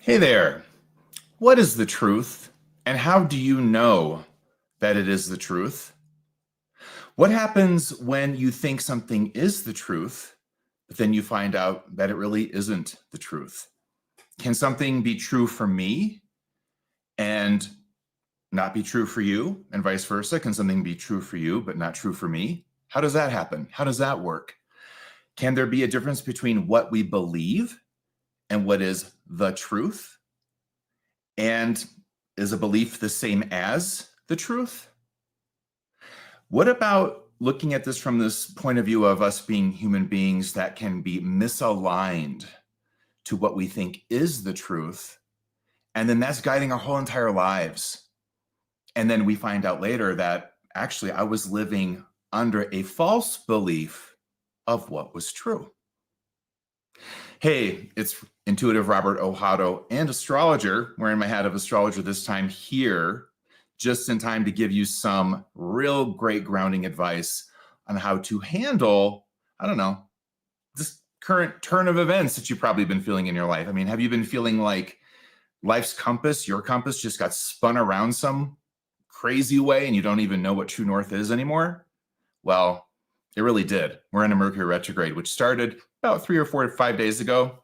Hey there. What is the truth, and how do you know that it is the truth? What happens when you think something is the truth, but then you find out that it really isn't the truth? Can something be true for me and not be true for you, and vice versa? Can something be true for you, but not true for me? How does that happen? How does that work? Can there be a difference between what we believe and what is the truth? And is a belief the same as the truth? What about looking at this from this point of view of us being human beings that can be misaligned to what we think is the truth? And then that's guiding our whole entire lives. And then we find out later that actually I was living under a false belief of what was true. Hey, it's intuitive Robert Ohado and astrologer, wearing my hat of astrologer this time here, just in time to give you some real great grounding advice on how to handle, I don't know, this current turn of events that you've probably been feeling in your life. I mean, have you been feeling like life's compass, your compass just got spun around some crazy way and you don't even know what true north is anymore? Well, it really did. We're in a Mercury retrograde, which started about 3 or 4 or 5 days ago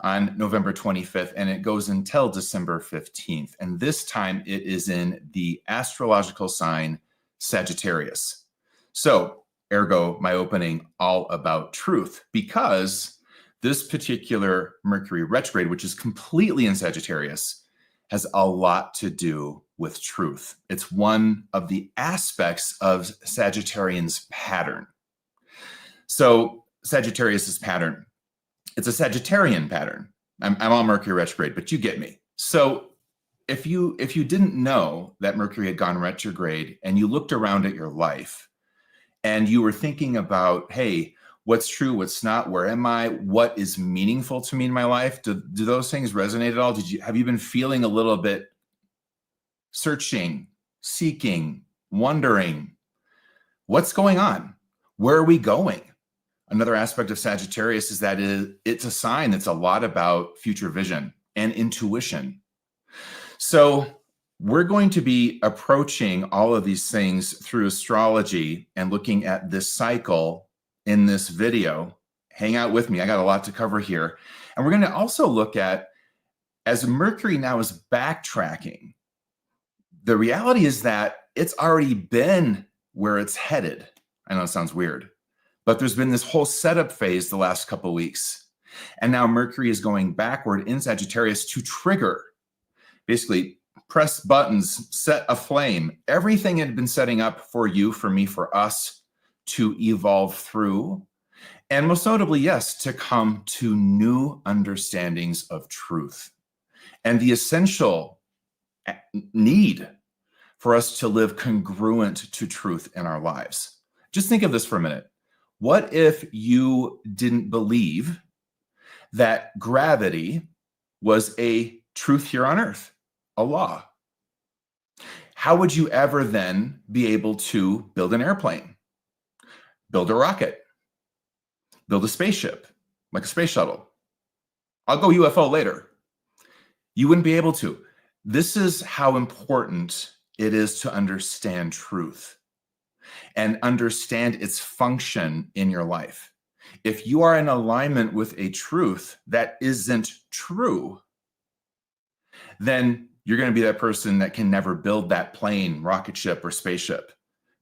on November 25th, and it goes until December 15th. And this time it is in the astrological sign Sagittarius. So, ergo, my opening all about truth, because this particular Mercury retrograde, which is completely in Sagittarius, has a lot to do with truth. It's one of the aspects of Sagittarian's pattern. So Sagittarius's pattern, it's a Sagittarian pattern. I'm on Mercury retrograde, but you get me. So if you didn't know that Mercury had gone retrograde and you looked around at your life and you were thinking about, hey, what's true, what's not, where am I, what is meaningful to me in my life? Do those things resonate at all? Have you been feeling a little bit searching, seeking, wondering, what's going on? Where are we going? Another aspect of Sagittarius is that it's a sign that's a lot about future vision and intuition. So we're going to be approaching all of these things through astrology and looking at this cycle in this video. Hang out with me. I got a lot to cover here. And we're going to also look at, as Mercury now is backtracking, the reality is that it's already been where it's headed. I know it sounds weird, but there's been this whole setup phase the last couple of weeks. And now Mercury is going backward in Sagittarius to trigger, basically press buttons, set a flame, everything it had been setting up for you, for me, for us to evolve through. And most notably, yes, to come to new understandings of truth and the essential need for us to live congruent to truth in our lives. Just think of this for a minute. What if you didn't believe that gravity was a truth here on Earth, a law? How would you ever then be able to build an airplane, build a rocket, build a spaceship, like a space shuttle? I'll go UFO later. You wouldn't be able to. This is how important it is to understand truth and understand its function in your life. If you are in alignment with a truth that isn't true, then you're going to be that person that can never build that plane, rocket ship, or spaceship,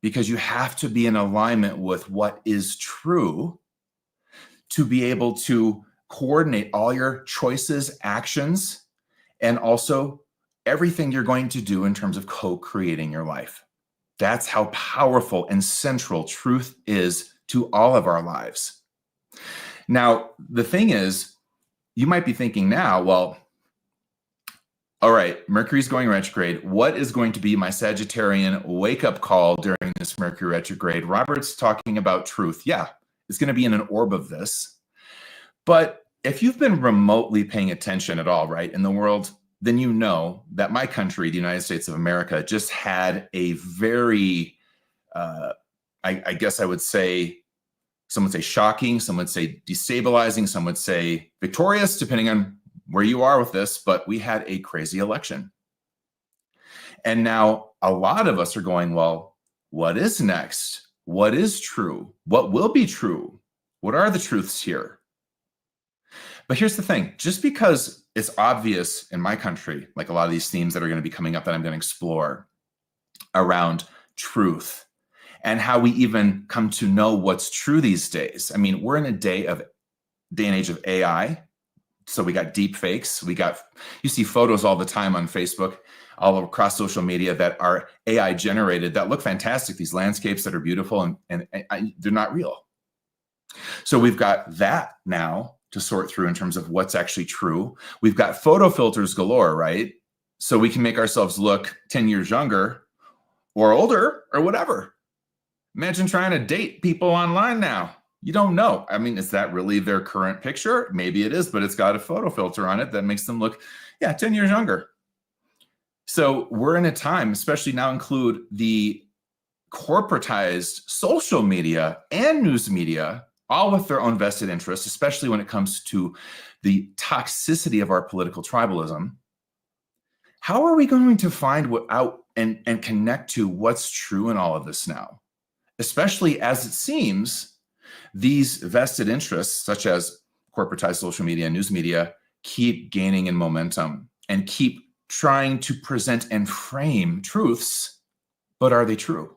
because you have to be in alignment with what is true to be able to coordinate all your choices, actions, and also everything you're going to do in terms of co-creating your life. That's how powerful and central truth is to all of our lives. Now, the thing is, you might be thinking now, well, all right, Mercury's going retrograde. What is going to be my Sagittarian wake-up call during this Mercury retrograde? Robert's talking about truth. Yeah, it's going to be in an orb of this. But if you've been remotely paying attention at all, right, in the world, then you know that my country, the United States of America, just had a very, I guess I would say, some would say shocking, some would say destabilizing, some would say victorious, depending on where you are with this, but we had a crazy election. And now a lot of us are going, well, what is next? What is true? What will be true? What are the truths here? But here's the thing, just because it's obvious in my country, like a lot of these themes that are going to be coming up that I'm going to explore around truth and how we even come to know what's true these days. I mean, we're in a day and age of AI. So we got deep fakes. You see photos all the time on Facebook, all across social media that are AI generated that look fantastic. These landscapes that are beautiful and they're not real. So we've got that now to sort through in terms of what's actually true. We've got photo filters galore, right? So we can make ourselves look 10 years younger or older or whatever. Imagine trying to date people online now. You don't know. I mean, is that really their current picture? Maybe it is, but it's got a photo filter on it that makes them look, 10 years younger. So we're in a time, especially now include the corporatized social media and news media, all with their own vested interests, especially when it comes to the toxicity of our political tribalism. How are we going to find out and connect to what's true in all of this now? Especially as it seems these vested interests, such as corporatized social media and news media, keep gaining in momentum and keep trying to present and frame truths, but are they true?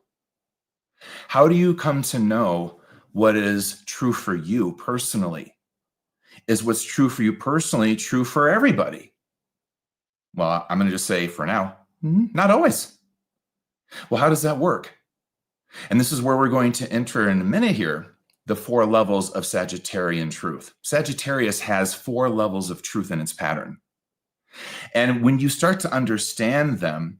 How do you come to know what is true for you personally? Is what's true for you personally true for everybody? Well, I'm going to just say for now, not always. Well, how does that work? And this is where we're going to enter in a minute here, the 4 levels of Sagittarian truth. Sagittarius has 4 levels of truth in its pattern. And when you start to understand them,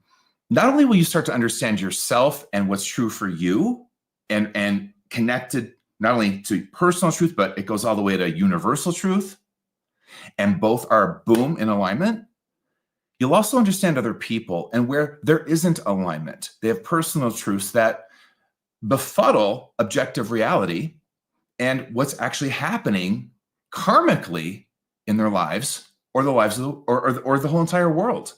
not only will you start to understand yourself and what's true for you and connected not only to personal truth, but it goes all the way to universal truth, and both are boom in alignment. You'll also understand other people and where there isn't alignment. They have personal truths that befuddle objective reality and what's actually happening karmically in their lives or the lives of or the whole entire world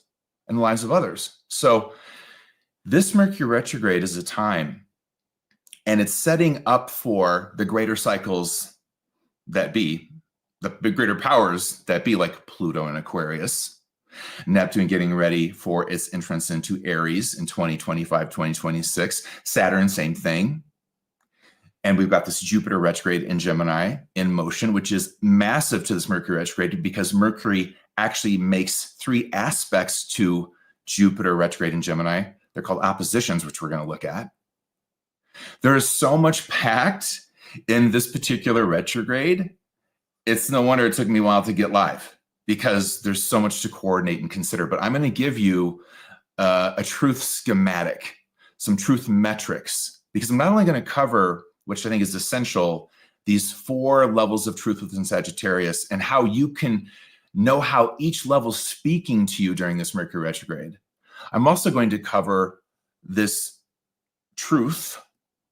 and the lives of others. So this Mercury retrograde is a time, and it's setting up for the greater cycles that be, the greater powers that be, like Pluto and Aquarius, Neptune getting ready for its entrance into Aries in 2025, 2026, Saturn, same thing. And we've got this Jupiter retrograde in Gemini in motion, which is massive to this Mercury retrograde because Mercury actually makes 3 aspects to Jupiter retrograde in Gemini. They're called oppositions, which we're going to look at. There is so much packed in this particular retrograde. It's no wonder it took me a while to get live because there's so much to coordinate and consider. But I'm going to give you a truth schematic, some truth metrics, because I'm not only going to cover, which I think is essential, these 4 levels of truth within Sagittarius and how you can know how each level is speaking to you during this Mercury retrograde. I'm also going to cover this truth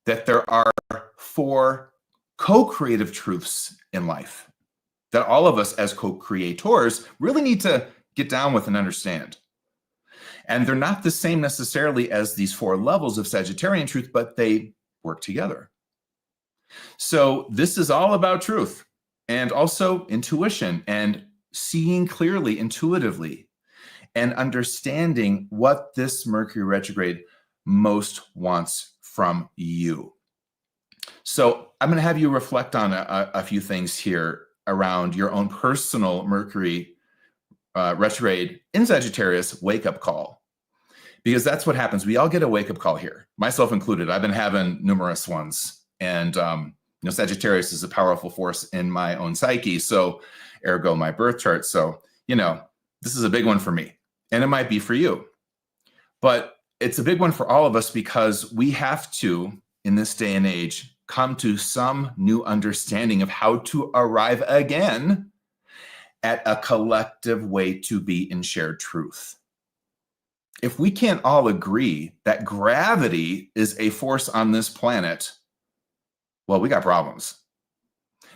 that there are 4 co-creative truths in life that all of us as co-creators really need to get down with and understand. And they're not the same necessarily as these 4 levels of Sagittarian truth, but they work together. So this is all about truth and also intuition and seeing clearly intuitively and understanding what this Mercury retrograde most wants from you. So I'm going to have you reflect on a few things here around your own personal Mercury retrograde in Sagittarius wake-up call, because that's what happens. We all get a wake-up call here, myself included. I've been having numerous ones, and Sagittarius is a powerful force in my own psyche, so ergo my birth chart. So this is a big one for me, and it might be for you, but it's a big one for all of us because we have to, in this day and age, come to some new understanding of how to arrive again at a collective way to be in shared truth. If we can't all agree that gravity is a force on this planet, well, we got problems.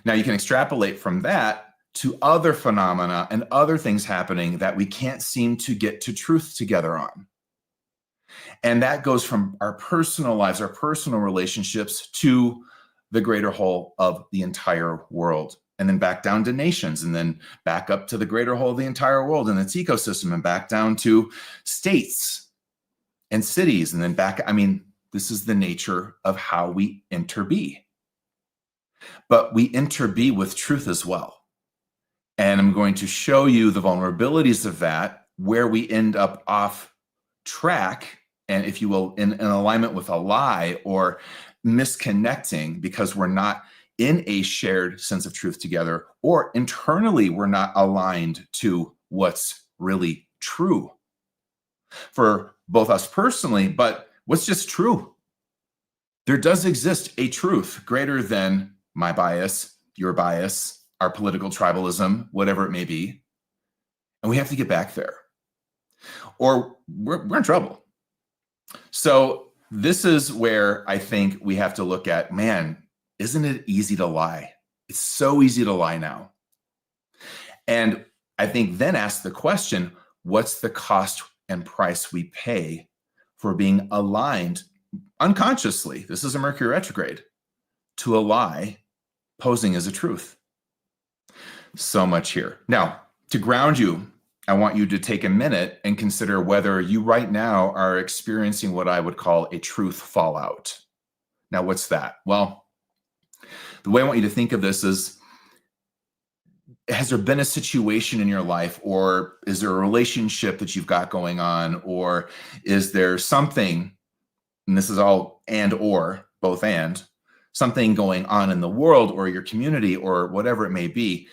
Now you can extrapolate from that to other phenomena and other things happening that we can't seem to get to truth together on. And that goes from our personal lives, our personal relationships, to the greater whole of the entire world. And then back down to nations, and then back up to the greater whole of the entire world and its ecosystem, and back down to states and cities, and then back. I mean, this is the nature of how we interbe. But we interbe with truth as well. And I'm going to show you the vulnerabilities of that, where we end up off track, and if you will, in alignment with a lie or misconnecting because we're not in a shared sense of truth together, or internally we're not aligned to what's really true for both us personally, but what's just true. There does exist a truth greater than my bias, your bias, our political tribalism, whatever it may be. And we have to get back there, or we're in trouble. So this is where I think we have to look at, man, isn't it easy to lie? It's so easy to lie now. And I think then ask the question, what's the cost and price we pay for being aligned unconsciously? This is a Mercury retrograde, to a lie posing as a truth. So much here. Now, to ground you, I want you to take a minute and consider whether you right now are experiencing what I would call a truth fallout. Now, what's that? Well, the way I want you to think of this is, has there been a situation in your life, or is there a relationship that you've got going on, or is there something, and this is all and or, both and, something going on in the world or your community or whatever it may be?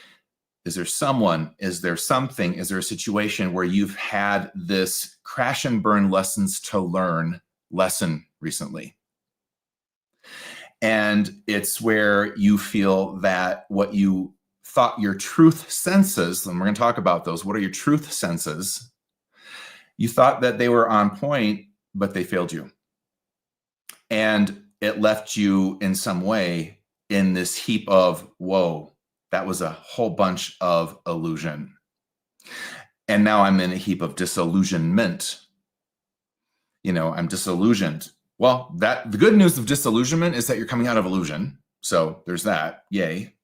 Is there someone, is there something, is there a situation where you've had this crash and burn lessons to learn lesson recently? And it's where you feel that what you thought your truth senses, and we're going to talk about those, what are your truth senses? You thought that they were on point, but they failed you. And it left you in some way in this heap of, whoa, that was a whole bunch of illusion. And now I'm in a heap of disillusionment. You know, I'm disillusioned. Well, the good news of disillusionment is that you're coming out of illusion. So there's that, yay.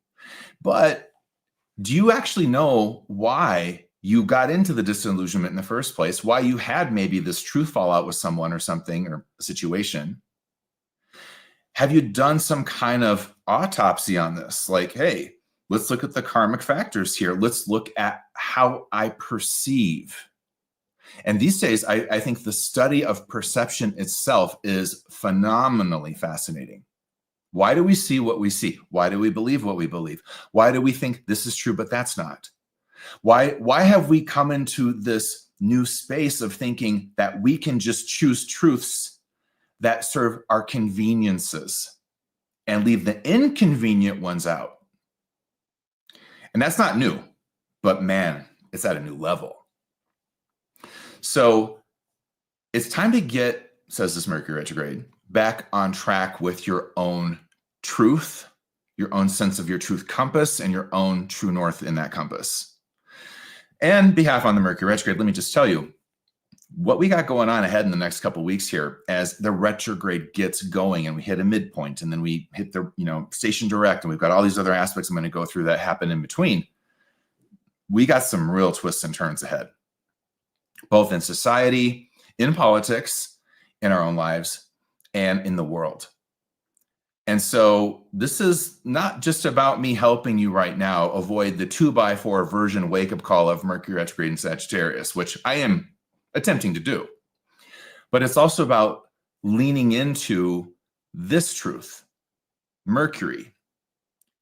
But do you actually know why you got into the disillusionment in the first place? Why you had maybe this truth fallout with someone or something or a situation? Have you done some kind of autopsy on this? Like, hey, let's look at the karmic factors here. Let's look at how I perceive. And these days, I think the study of perception itself is phenomenally fascinating. Why do we see what we see? Why do we believe what we believe? Why do we think this is true, but that's not? Why have we come into this new space of thinking that we can just choose truths that serve our conveniences and leave the inconvenient ones out? And that's not new, but man, it's at a new level. So it's time to get, says this Mercury retrograde, back on track with your own truth, your own sense of your truth compass, and your own true north in that compass. And behalf on the Mercury retrograde, let me just tell you what we got going on ahead in the next couple of weeks here as the retrograde gets going and we hit a midpoint and then we hit the, station direct, and we've got all these other aspects I'm going to go through that happen in between. We got some real twists and turns ahead, both in society, in politics, in our own lives, and in the world. And so this is not just about me helping you right now avoid the 2x4 version wake-up call of Mercury retrograde in Sagittarius, which I am attempting to do. But it's also about leaning into this truth. Mercury,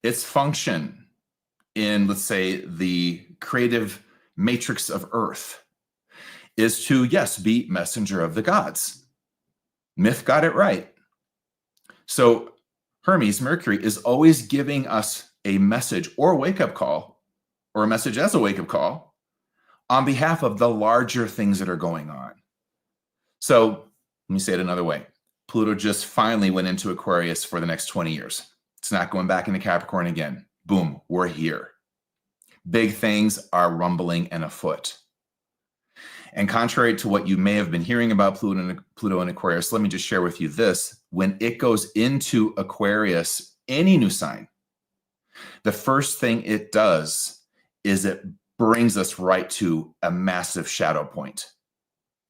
its function in, let's say, the creative matrix of Earth is to, yes, be messenger of the gods. Myth got it right. So Hermes, Mercury, is always giving us a message or a wake-up call, or a message as a wake-up call, on behalf of the larger things that are going on. So let me say it another way. Pluto just finally went into Aquarius for the next 20 years. It's not going back into Capricorn again. Boom, we're here. Big things are rumbling and afoot. And contrary to what you may have been hearing about Pluto and Aquarius, let me just share with you this. When it goes into Aquarius, any new sign, the first thing it does is it brings us right to a massive shadow point.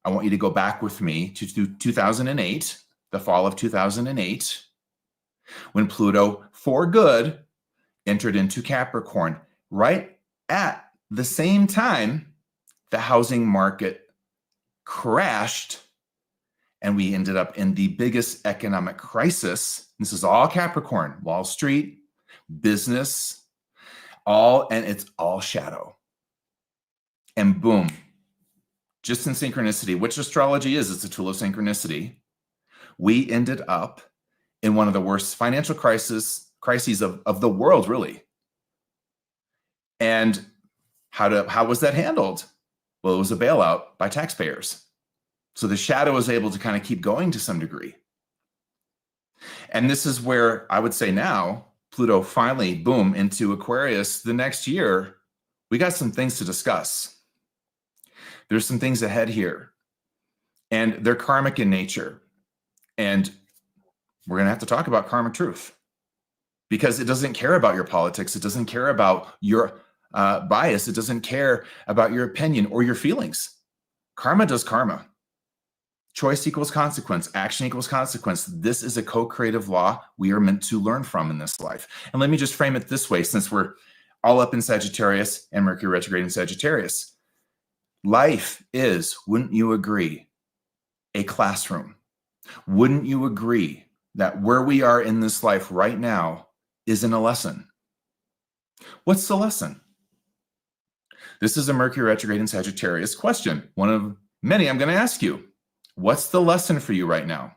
I want you to go back with me to 2008, the fall of 2008, when Pluto, for good, entered into Capricorn. Right at the same time, the housing market crashed and we ended up in the biggest economic crisis. This is all Capricorn, Wall Street, business, and it's all shadow. And boom, just in synchronicity, which astrology is, it's a tool of synchronicity. We ended up in one of the worst financial crises of the world, really. And how was that handled? Well, it was a bailout by taxpayers. So the shadow was able to kind of keep going to some degree. And this is where I would say now, Pluto finally, boom, into Aquarius the next year. We got some things to discuss. There's some things ahead here. And they're karmic in nature. And we're going to have to talk about karmic truth. Because it doesn't care about your politics. It doesn't care about your bias. It doesn't care about your opinion or your feelings. Karma does karma. Choice equals consequence. Action equals consequence. This is a co-creative law we are meant to learn from in this life. And let me just frame it this way, since we're all up in Sagittarius and Mercury retrograde in Sagittarius. Life is, wouldn't you agree, a classroom? Wouldn't you agree that where we are in this life right now isn't a lesson? What's the lesson? This is a Mercury retrograde in Sagittarius question. One of many I'm going to ask you. What's the lesson for you right now?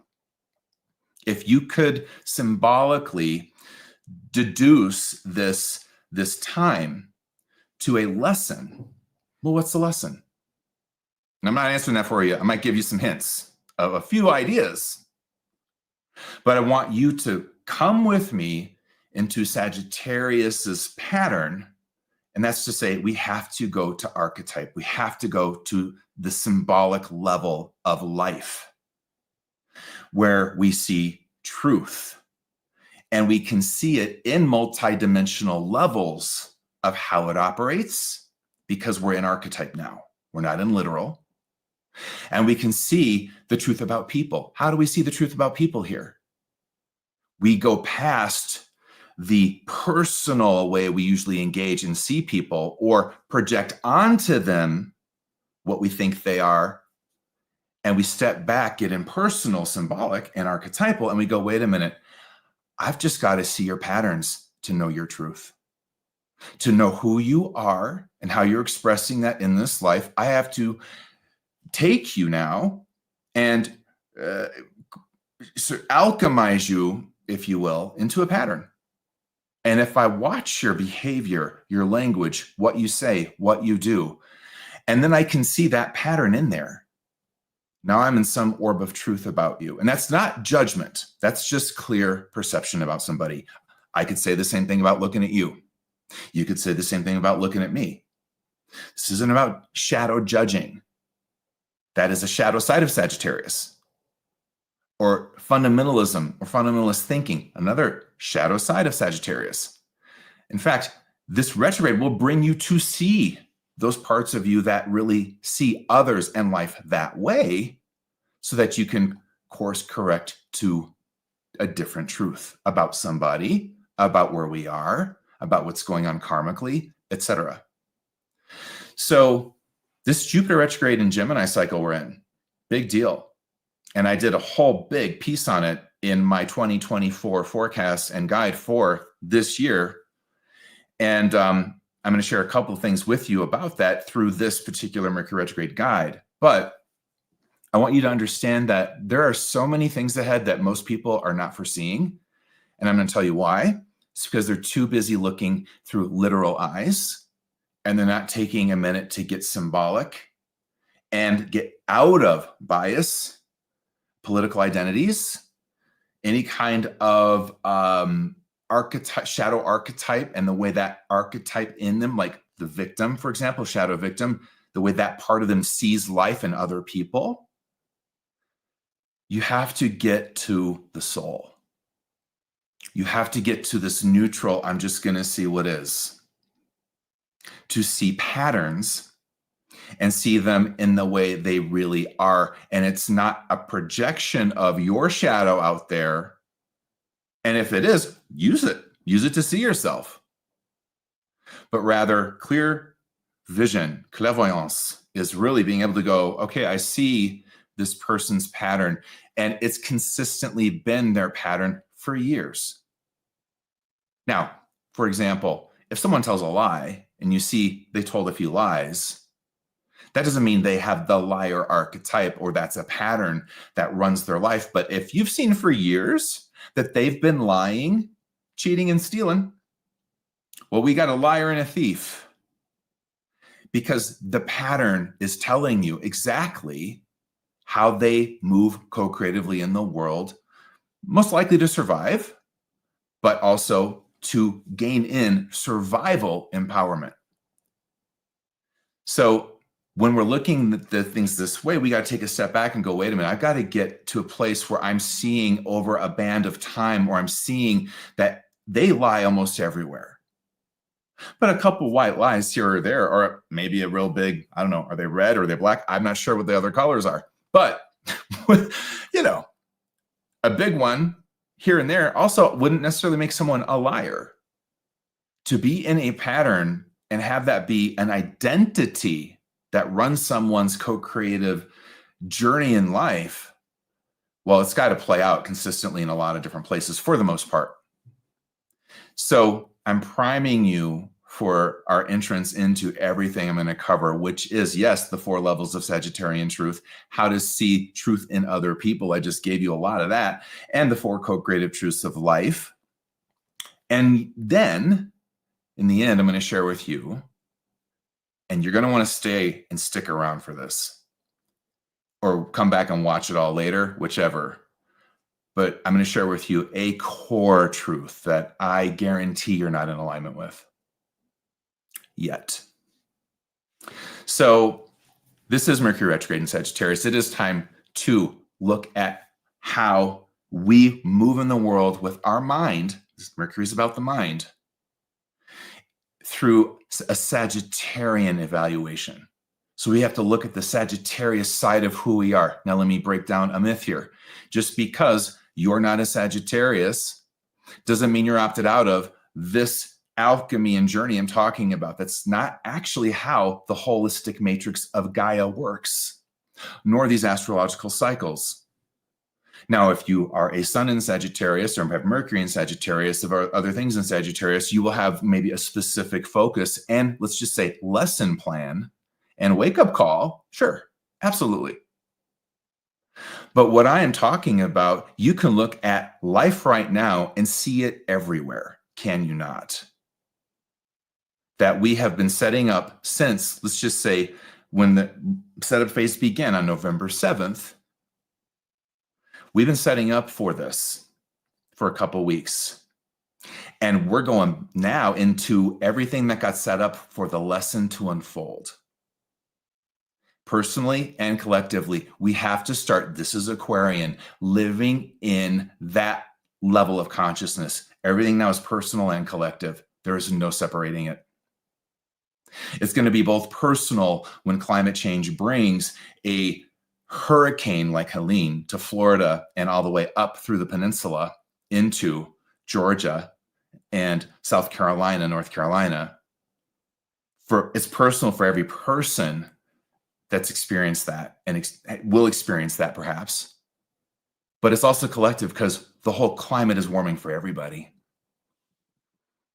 If you could symbolically deduce this time to a lesson, well, what's the lesson? And I'm not answering that for you. I might give you some hints of a few ideas. But I want you to come with me into Sagittarius's pattern. And that's to say, we have to go to archetype. We have to go to the symbolic level of life, where we see truth. And we can see it in multidimensional levels of how it operates, because we're in archetype now. We're not in literal. And we can see the truth about people. How do we see the truth about people here? We go past the personal way we usually engage and see people, or project onto them what we think they are. And we step back, get impersonal, symbolic, and archetypal, and we go, wait a minute, I've just got to see your patterns to know your truth. To know who you are and how you're expressing that in this life, I have to take you now and alchemize you, if you will, into a pattern. And if I watch your behavior, your language, what you say, what you do, and then I can see that pattern in there, now I'm in some orb of truth about you. And that's not judgment. That's just clear perception about somebody. I could say the same thing about looking at you. You could say the same thing about looking at me. This isn't about shadow judging. That is a shadow side of Sagittarius. Or fundamentalism or fundamentalist thinking, another shadow side of Sagittarius. In fact, this retrograde will bring you to see those parts of you that really see others and life that way, so that you can course correct to a different truth about somebody, about where we are, about what's going on karmically, etc. So this Jupiter retrograde in Gemini cycle we're in, big deal. And I did a whole big piece on it in my 2024 forecast and guide for this year. And I'm going to share a couple of things with you about that through this particular Mercury retrograde guide. But I want you to understand that there are so many things ahead that most people are not foreseeing. And I'm going to tell you why. It's because they're too busy looking through literal eyes, and they're not taking a minute to get symbolic and get out of bias, political identities, any kind of archetype, shadow archetype, and the way that archetype in them, like the victim, for example, shadow victim, the way that part of them sees life and other people, you have to get to the soul. You have to get to this neutral, I'm just going to see what is. To see patterns and see them in the way they really are. And it's not a projection of your shadow out there. And if it is, use it. Use it to see yourself. But rather, clear vision, clairvoyance, is really being able to go, okay, I see this person's pattern, and it's consistently been their pattern for years. Now, for example, if someone tells a lie and you see they told a few lies, that doesn't mean they have the liar archetype or that's a pattern that runs their life. But if you've seen for years that they've been lying, cheating, and stealing, well, we got a liar and a thief, because the pattern is telling you exactly how they move co-creatively in the world, most likely to survive, but also to gain in survival empowerment. So when we're looking at the things this way, we got to take a step back and go, wait a minute, I've got to get to a place where I'm seeing over a band of time, or I'm seeing that they lie almost everywhere. But a couple white lies here or there, or maybe a real big, I don't know, are they red or are they black? I'm not sure what the other colors are. But, you know, a big one here and there also wouldn't necessarily make someone a liar. To be in a pattern and have that be an identity that runs someone's co-creative journey in life, well, it's got to play out consistently in a lot of different places for the most part. So I'm priming you for our entrance into everything I'm going to cover, which is, yes, the 4 levels of Sagittarian truth, how to see truth in other people. I just gave you a lot of that, and the 4 co-creative truths of life. And then in the end, I'm going to share with you, and you're going to want to stay and stick around for this, or come back and watch it all later, whichever. But I'm going to share with you a core truth that I guarantee you're not in alignment with yet. So this is Mercury Retrograde in Sagittarius. It is time to look at how we move in the world with our mind. Mercury is about the mind, through a Sagittarian evaluation. So we have to look at the Sagittarius side of who we are. Now, let me break down a myth here. Just because you're not a Sagittarius doesn't mean you're opted out of this alchemy and journey I'm talking about. That's not actually how the holistic matrix of Gaia works, nor these astrological cycles. Now, if you are a sun in Sagittarius, or have Mercury in Sagittarius, or other things in Sagittarius, you will have maybe a specific focus and, let's just say, lesson plan and wake-up call. Sure, absolutely. But what I am talking about, you can look at life right now and see it everywhere, can you not? That we have been setting up since, let's just say, when the setup phase began on November 7th, we've been setting up for this for a couple weeks. And we're going now into everything that got set up for the lesson to unfold. Personally and collectively, we have to start, this is Aquarian, living in that level of consciousness. Everything now is personal and collective. There is no separating it. It's going to be both personal when climate change brings a hurricane like Helene to Florida and all the way up through the peninsula into Georgia and South Carolina, North Carolina. It's personal for every person that's experienced that and will experience that perhaps. But it's also collective because the whole climate is warming for everybody.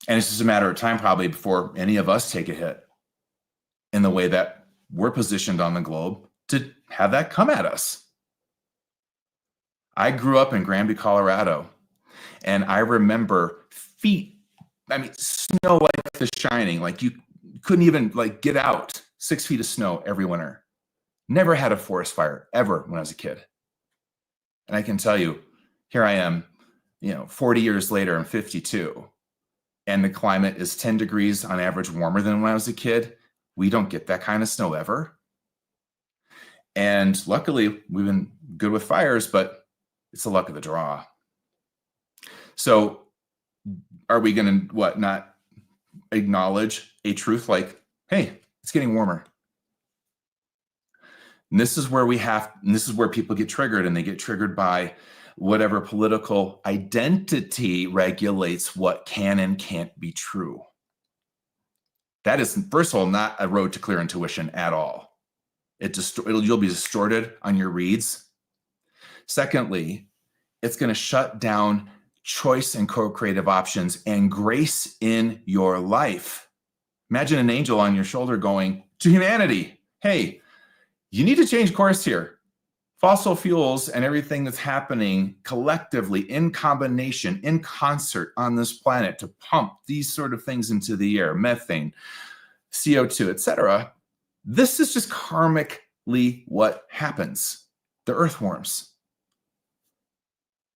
And it's just a matter of time probably before any of us take a hit in the way that we're positioned on the globe to have that come at us. I grew up in Granby, Colorado, and I remember snow like The Shining, like you couldn't even get out, 6 feet of snow every winter. Never had a forest fire ever when I was a kid. And I can tell you, here I am, 40 years later, I'm 52. and the climate is 10 degrees on average warmer than when I was a kid, we don't get that kind of snow ever. And luckily, we've been good with fires, but it's the luck of the draw. So are we going to, not acknowledge a truth like, hey, it's getting warmer? And this is where people get triggered, and they get triggered by whatever political identity regulates what can and can't be true. That is, first of all, not a road to clear intuition at all. You'll be distorted on your reads. Secondly, it's going to shut down choice and co-creative options and grace in your life. Imagine an angel on your shoulder going to humanity, hey, you need to change course here. Fossil fuels and everything that's happening collectively in combination, in concert on this planet to pump these sort of things into the air, methane, CO2, etc. This is just karmically what happens. The earth warms.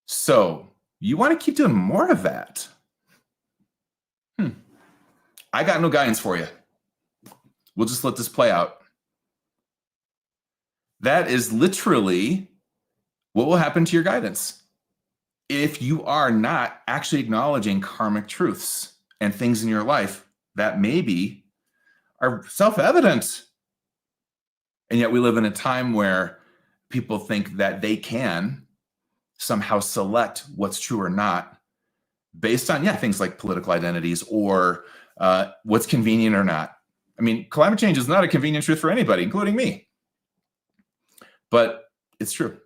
So you want to keep doing more of that. I got no guidance for you. We'll just let this play out. That is literally what will happen to your guidance if you are not actually acknowledging karmic truths and things in your life that maybe are self-evident. And yet we live in a time where people think that they can somehow select what's true or not based on, things like political identities or what's convenient or not. I mean, climate change is not a convenient truth for anybody, including me. But it's true.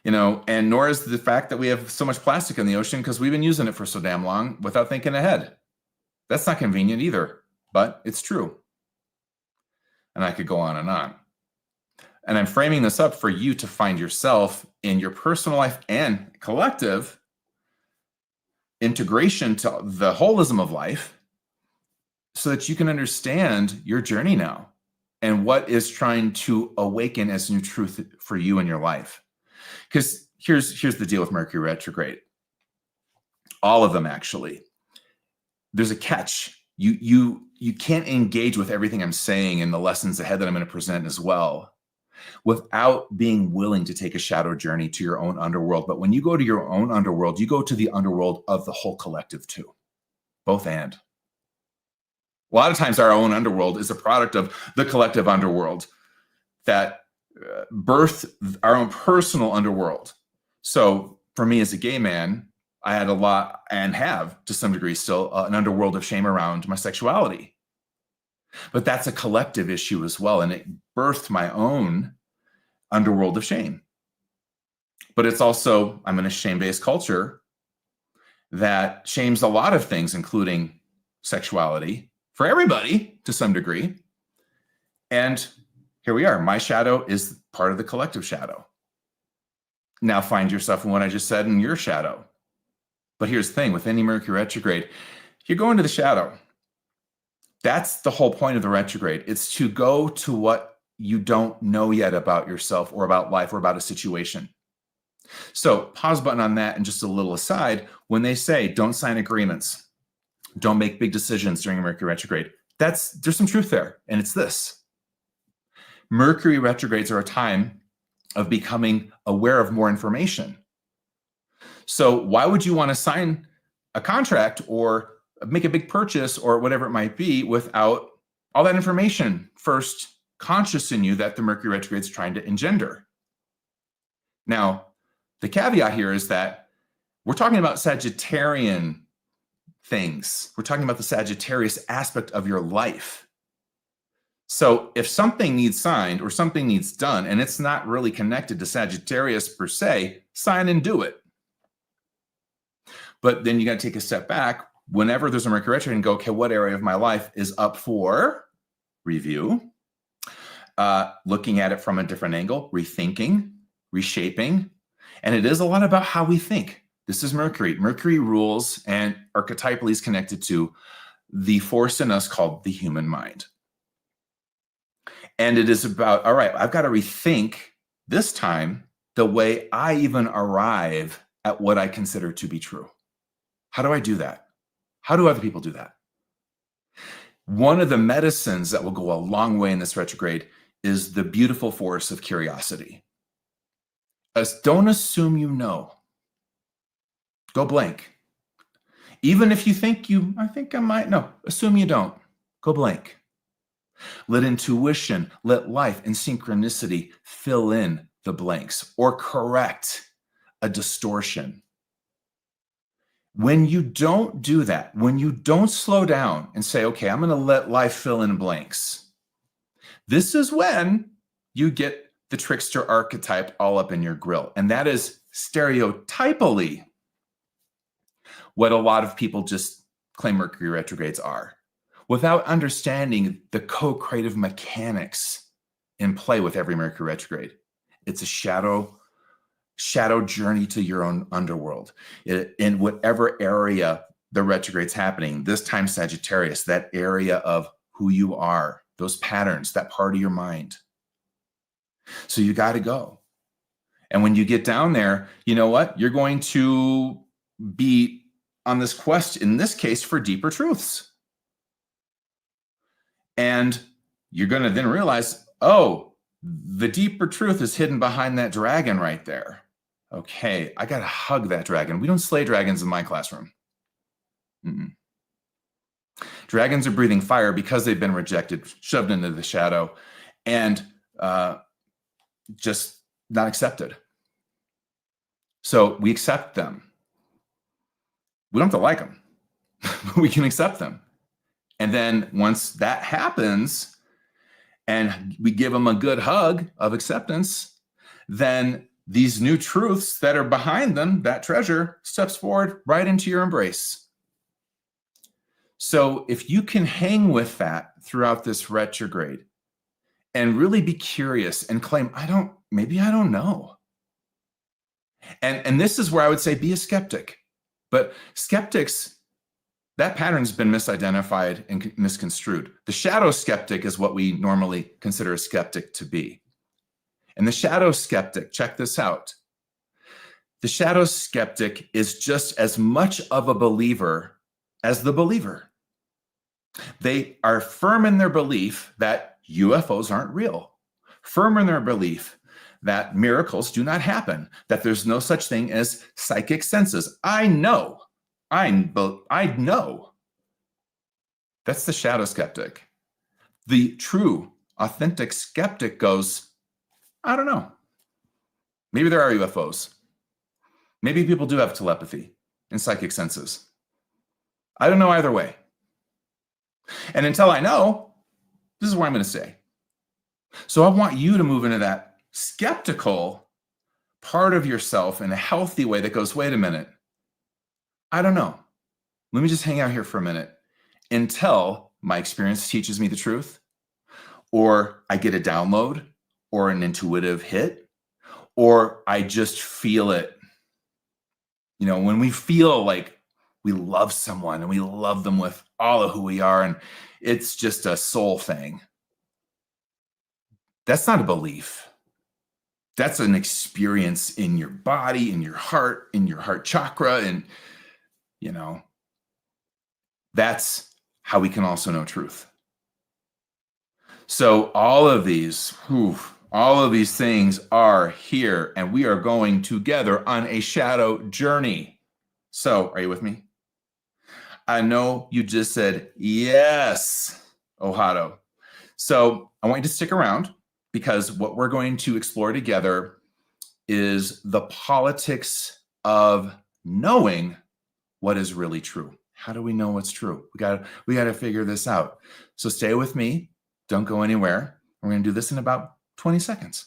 And nor is the fact that we have so much plastic in the ocean because we've been using it for so damn long without thinking ahead. That's not convenient either, but it's true. And I could go on. And I'm framing this up for you to find yourself in your personal life and collective integration to the holism of life so that you can understand your journey now and what is trying to awaken as new truth for you in your life. Because here's the deal with Mercury retrograde. All of them, actually. There's a catch. You can't engage with everything I'm saying in the lessons ahead that I'm going to present as well without being willing to take a shadow journey to your own underworld. But when you go to your own underworld, you go to the underworld of the whole collective too. Both and. A lot of times our own underworld is a product of the collective underworld that birthed our own personal underworld. So for me as a gay man, I had a lot, and have to some degree still, an underworld of shame around my sexuality. But that's a collective issue as well, and it birthed my own underworld of shame. But it's also, I'm in a shame-based culture that shames a lot of things, including sexuality, for everybody to some degree. And here we are. My shadow is part of the collective shadow. Now find yourself in what I just said in your shadow. But here's the thing, with any Mercury retrograde, you're going to the shadow. That's the whole point of the retrograde. It's to go to what you don't know yet about yourself or about life or about a situation. So pause button on that, and just a little aside, when they say don't sign agreements, don't make big decisions during Mercury retrograde, there's some truth there, and it's this. Mercury retrogrades are a time of becoming aware of more information. So why would you want to sign a contract or make a big purchase or whatever it might be without all that information first conscious in you that the Mercury retrograde is trying to engender? Now, the caveat here is that we're talking about Sagittarian things. We're talking about the Sagittarius aspect of your life. So if something needs signed or something needs done and it's not really connected to Sagittarius per se, sign and do it. But then you got to take a step back whenever there's a Mercury retrograde and go, okay, what area of my life is up for review? Looking at it from a different angle, rethinking, reshaping. And it is a lot about how we think. This is Mercury. Mercury rules and archetypally is connected to the force in us called the human mind. And it is about, all right, I've got to rethink this time the way I even arrive at what I consider to be true. How do I do that? How do other people do that? One of the medicines that will go a long way in this retrograde is the beautiful force of curiosity. Don't assume you know. Go blank. Even if you think I think I might know, assume you don't. Go blank. Let intuition, let life and synchronicity fill in the blanks or correct a distortion. When you don't do that, when you don't slow down and say, okay, I'm going to let life fill in blanks, this is when you get the trickster archetype all up in your grill. And that is stereotypically what a lot of people just claim Mercury retrogrades are, without understanding the co-creative mechanics in play with every Mercury retrograde. It's a shadow journey to your own underworld. In whatever area the retrograde's happening, this time Sagittarius, that area of who you are, those patterns, that part of your mind. So you got to go. And when you get down there, you know what? You're going to be on this quest, in this case, for deeper truths. And you're going to then realize, oh, the deeper truth is hidden behind that dragon right there. Okay, I got to hug that dragon. We don't slay dragons in my classroom. Dragons are breathing fire because they've been rejected, shoved into the shadow, and just not accepted. So we accept them. We don't have to like them, but we can accept them. And then once that happens and we give them a good hug of acceptance, then these new truths that are behind them, that treasure, steps forward right into your embrace. So if you can hang with that throughout this retrograde and really be curious and claim, maybe I don't know. And this is where I would say be a skeptic. But skeptics, that pattern's been misidentified and misconstrued. The shadow skeptic is what we normally consider a skeptic to be. And the shadow skeptic, check this out. The shadow skeptic is just as much of a believer as the believer. They are firm in their belief that UFOs aren't real, firm in their belief that miracles do not happen, that there's no such thing as psychic senses. I know. That's the shadow skeptic. The true, authentic skeptic goes, I don't know. Maybe there are UFOs. Maybe people do have telepathy and psychic senses. I don't know either way. And until I know, this is what I'm going to say. So I want you to move into that skeptical part of yourself in a healthy way that goes, wait a minute. I don't know. Let me just hang out here for a minute until my experience teaches me the truth, or I get a download, or an intuitive hit, or I just feel it. You know, when we feel like we love someone and we love them with all of who we are, and it's just a soul thing. That's not a belief. That's an experience in your body, in your heart chakra. And, you know, that's how we can also know truth. So all of these things are here, and we are going together on a shadow journey. So are you with me? I know you just said, yes, Ohado. So I want you to stick around, because what we're going to explore together is the politics of knowing what is really true. How do we know what's true? We got to figure this out. So stay with me. Don't go anywhere. We're going to do this in about 20 seconds.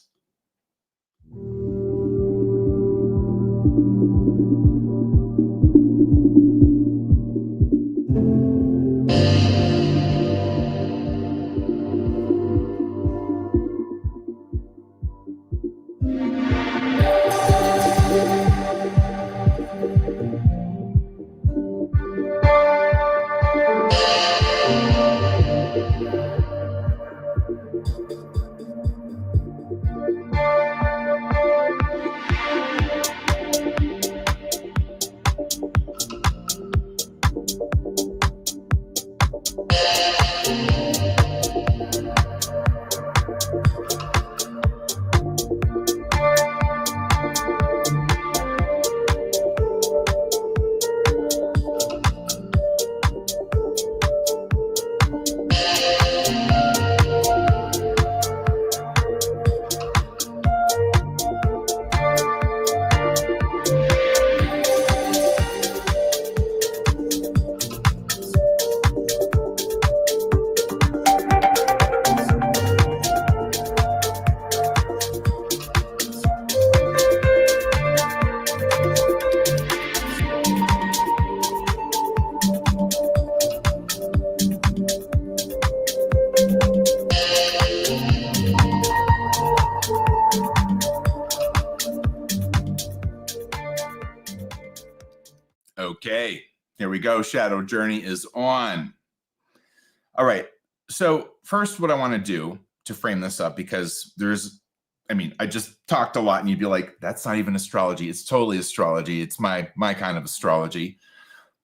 Okay, here we go. Shadow journey is on. All right. So first, what I want to do to frame this up, because I just talked a lot and you'd be like, that's not even astrology. It's totally astrology. It's my kind of astrology.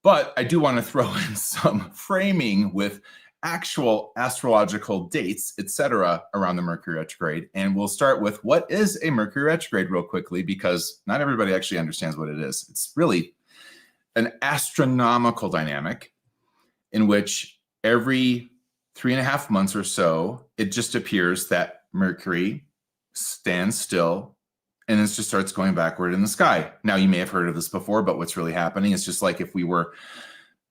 But I do want to throw in some framing with actual astrological dates, etc., around the Mercury retrograde. And we'll start with what is a Mercury retrograde real quickly, because not everybody actually understands what it is. It's really an astronomical dynamic in which every 3.5 months or so, it just appears that Mercury stands still and it just starts going backward in the sky. Now, you may have heard of this before, but what's really happening is just like if we were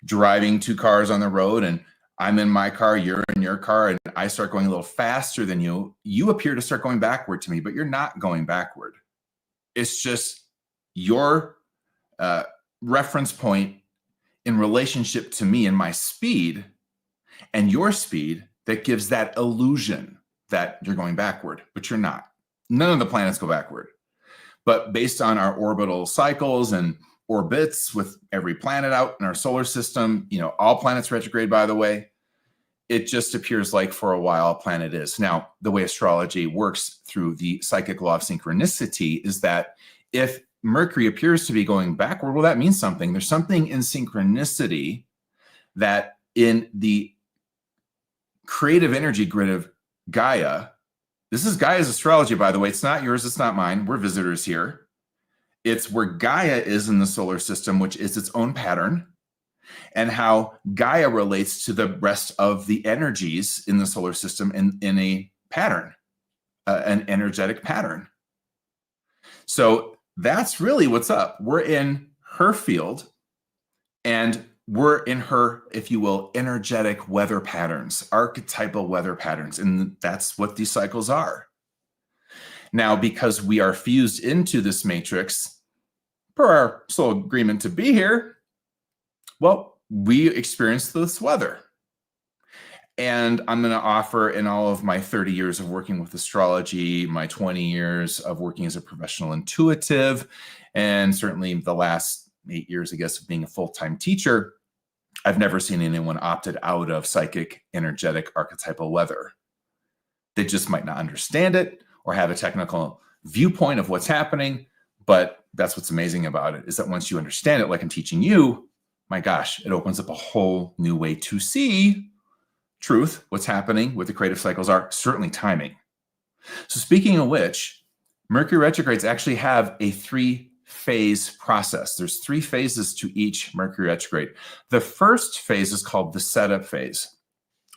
driving 2 cars on the road and I'm in my car, you're in your car, and I start going a little faster than you, you appear to start going backward to me, but you're not going backward. It's just your reference point in relationship to me and my speed and your speed that gives that illusion that you're going backward, but you're not. None of the planets go backward. But based on our orbital cycles and orbits with every planet out in our solar system, all planets retrograde, by the way, it just appears like for a while a planet is. Now, the way astrology works through the psychic law of synchronicity is that if Mercury appears to be going backward, well, that means something. There's something in synchronicity that in the creative energy grid of Gaia, this is Gaia's astrology, by the way. It's not yours. It's not mine. We're visitors here. It's where Gaia is in the solar system, which is its own pattern, and how Gaia relates to the rest of the energies in the solar system in a pattern, an energetic pattern. So that's really what's up. We're in her field, and we're in her, if you will, energetic weather patterns, archetypal weather patterns, and that's what these cycles are. Now, because we are fused into this matrix, per our soul agreement to be here, well, we experience this weather. And I'm going to offer, in all of my 30 years of working with astrology, my 20 years of working as a professional intuitive, and certainly the last 8 years, I guess, of being a full-time teacher, I've never seen anyone opted out of psychic, energetic, archetypal weather. They just might not understand it or have a technical viewpoint of what's happening, but that's what's amazing about it, is that once you understand it, like I'm teaching you, my gosh, it opens up a whole new way to see truth, what's happening, what the creative cycles are, certainly timing. So speaking of which, Mercury retrogrades actually have a 3-phase process. There's 3 phases to each Mercury retrograde. The first phase is called the setup phase.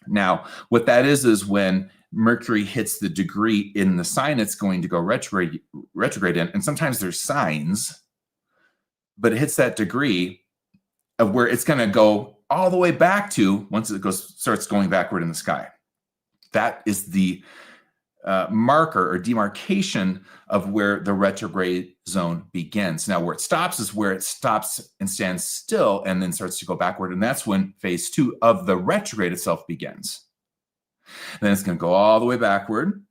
Now, what that is when Mercury hits the degree in the sign it's going to go retrograde in, and sometimes there's signs, but it hits that degree of where it's going to go all the way back to once it starts going backward in the sky. That is the marker or demarcation of where the retrograde zone begins. Now, where it stops is where it stops and stands still and then starts to go backward. And that's when phase 2 of the retrograde itself begins. Then it's going to go all the way backward.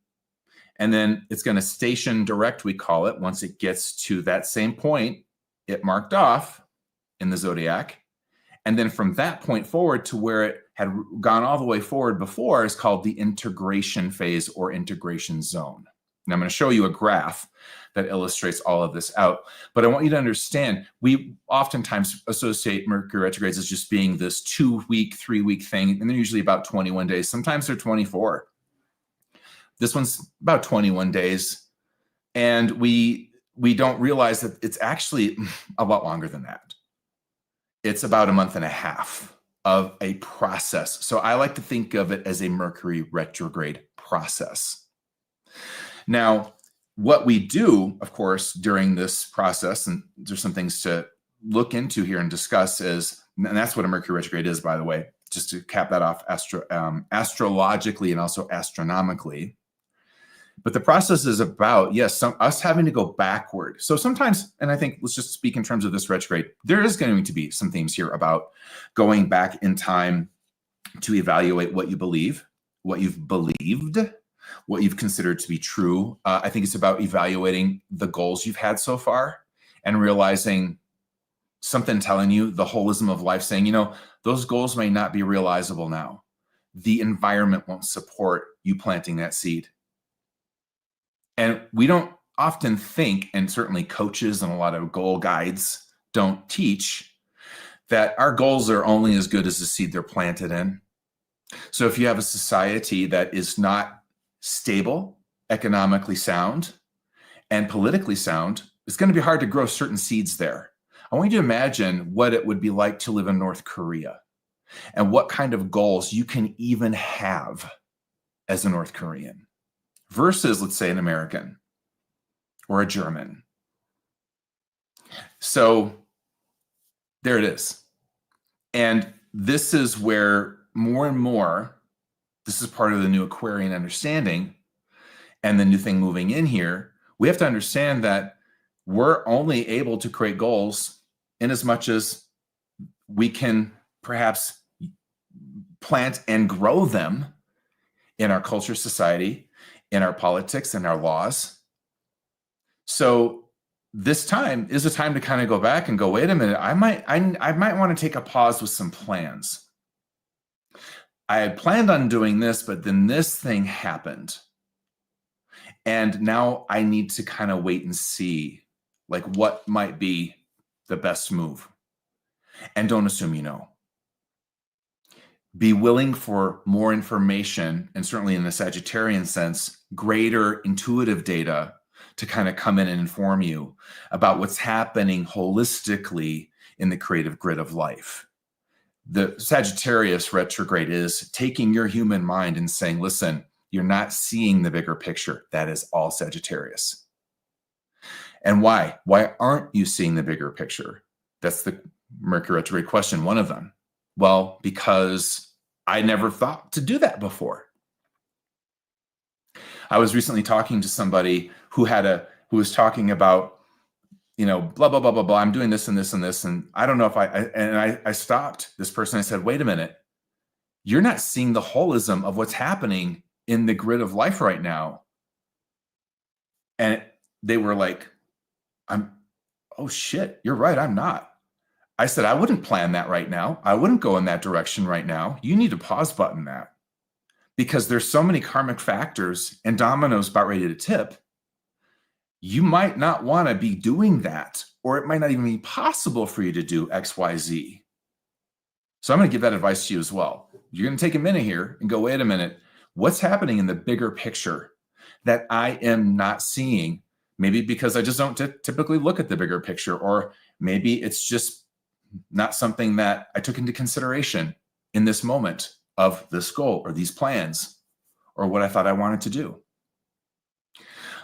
And then it's going to station direct, we call it, once it gets to that same point it marked off in the zodiac. And then from that point forward to where it had gone all the way forward before is called the integration phase or integration zone. And I'm going to show you a graph that illustrates all of this out. But I want you to understand, we oftentimes associate Mercury retrogrades as just being this 2-week, 3-week thing, and they're usually about 21 days. Sometimes they're 24. This one's about 21 days. And we don't realize that it's actually a lot longer than that. It's about 1.5 months of a process. So I like to think of it as a Mercury retrograde process. Now, what we do, of course, during this process, and there's some things to look into here and discuss, is, and that's what a Mercury retrograde is, by the way, just to cap that off astrologically and also astronomically. But the process is about, yes, us having to go backward. So sometimes, and I think let's just speak in terms of this retrograde, there is going to be some themes here about going back in time to evaluate what you believe, what you've believed, what you've considered to be true. I think it's about evaluating the goals you've had so far and realizing something telling you, the holism of life saying, those goals may not be realizable now. The environment won't support you planting that seed. And we don't often think, and certainly coaches and a lot of goal guides don't teach, that our goals are only as good as the seed they're planted in. So if you have a society that is not stable, economically sound, and politically sound, it's going to be hard to grow certain seeds there. I want you to imagine what it would be like to live in North Korea and what kind of goals you can even have as a North Korean versus, let's say, an American or a German. So there it is. And this is where more and more, this is part of the new Aquarian understanding and the new thing moving in here. We have to understand that we're only able to create goals in as much as we can perhaps plant and grow them in our culture, society, in our politics, and our laws. So this time is a time to kind of go back and go, wait a minute, I might want to take a pause with some plans. I had planned on doing this, but then this thing happened. And now I need to kind of wait and see like what might be the best move. And don't assume you know. Be willing for more information, and certainly in the Sagittarian sense, greater intuitive data to kind of come in and inform you about what's happening holistically in the creative grid of life. The Sagittarius retrograde is taking your human mind and saying, listen, you're not seeing the bigger picture. That is all Sagittarius. And why? Why aren't you seeing the bigger picture? That's the Mercury retrograde question, one of them. Well, because I never thought to do that before. I was recently talking to somebody who was talking about, blah, blah, blah, blah, blah. I'm doing this and this and this. And I don't know if I stopped this person. I said, wait a minute. You're not seeing the holism of what's happening in the grid of life right now. And they were like, oh shit, you're right. I'm not. I said, I wouldn't plan that right now. I wouldn't go in that direction right now. You need to pause button that because there's so many karmic factors and dominoes about ready to tip. You might not want to be doing that, or it might not even be possible for you to do X, Y, Z. So I'm going to give that advice to you as well. You're going to take a minute here and go, wait a minute, what's happening in the bigger picture that I am not seeing? Maybe because I just don't typically look at the bigger picture, or maybe it's just not something that I took into consideration in this moment of this goal or these plans or what I thought I wanted to do.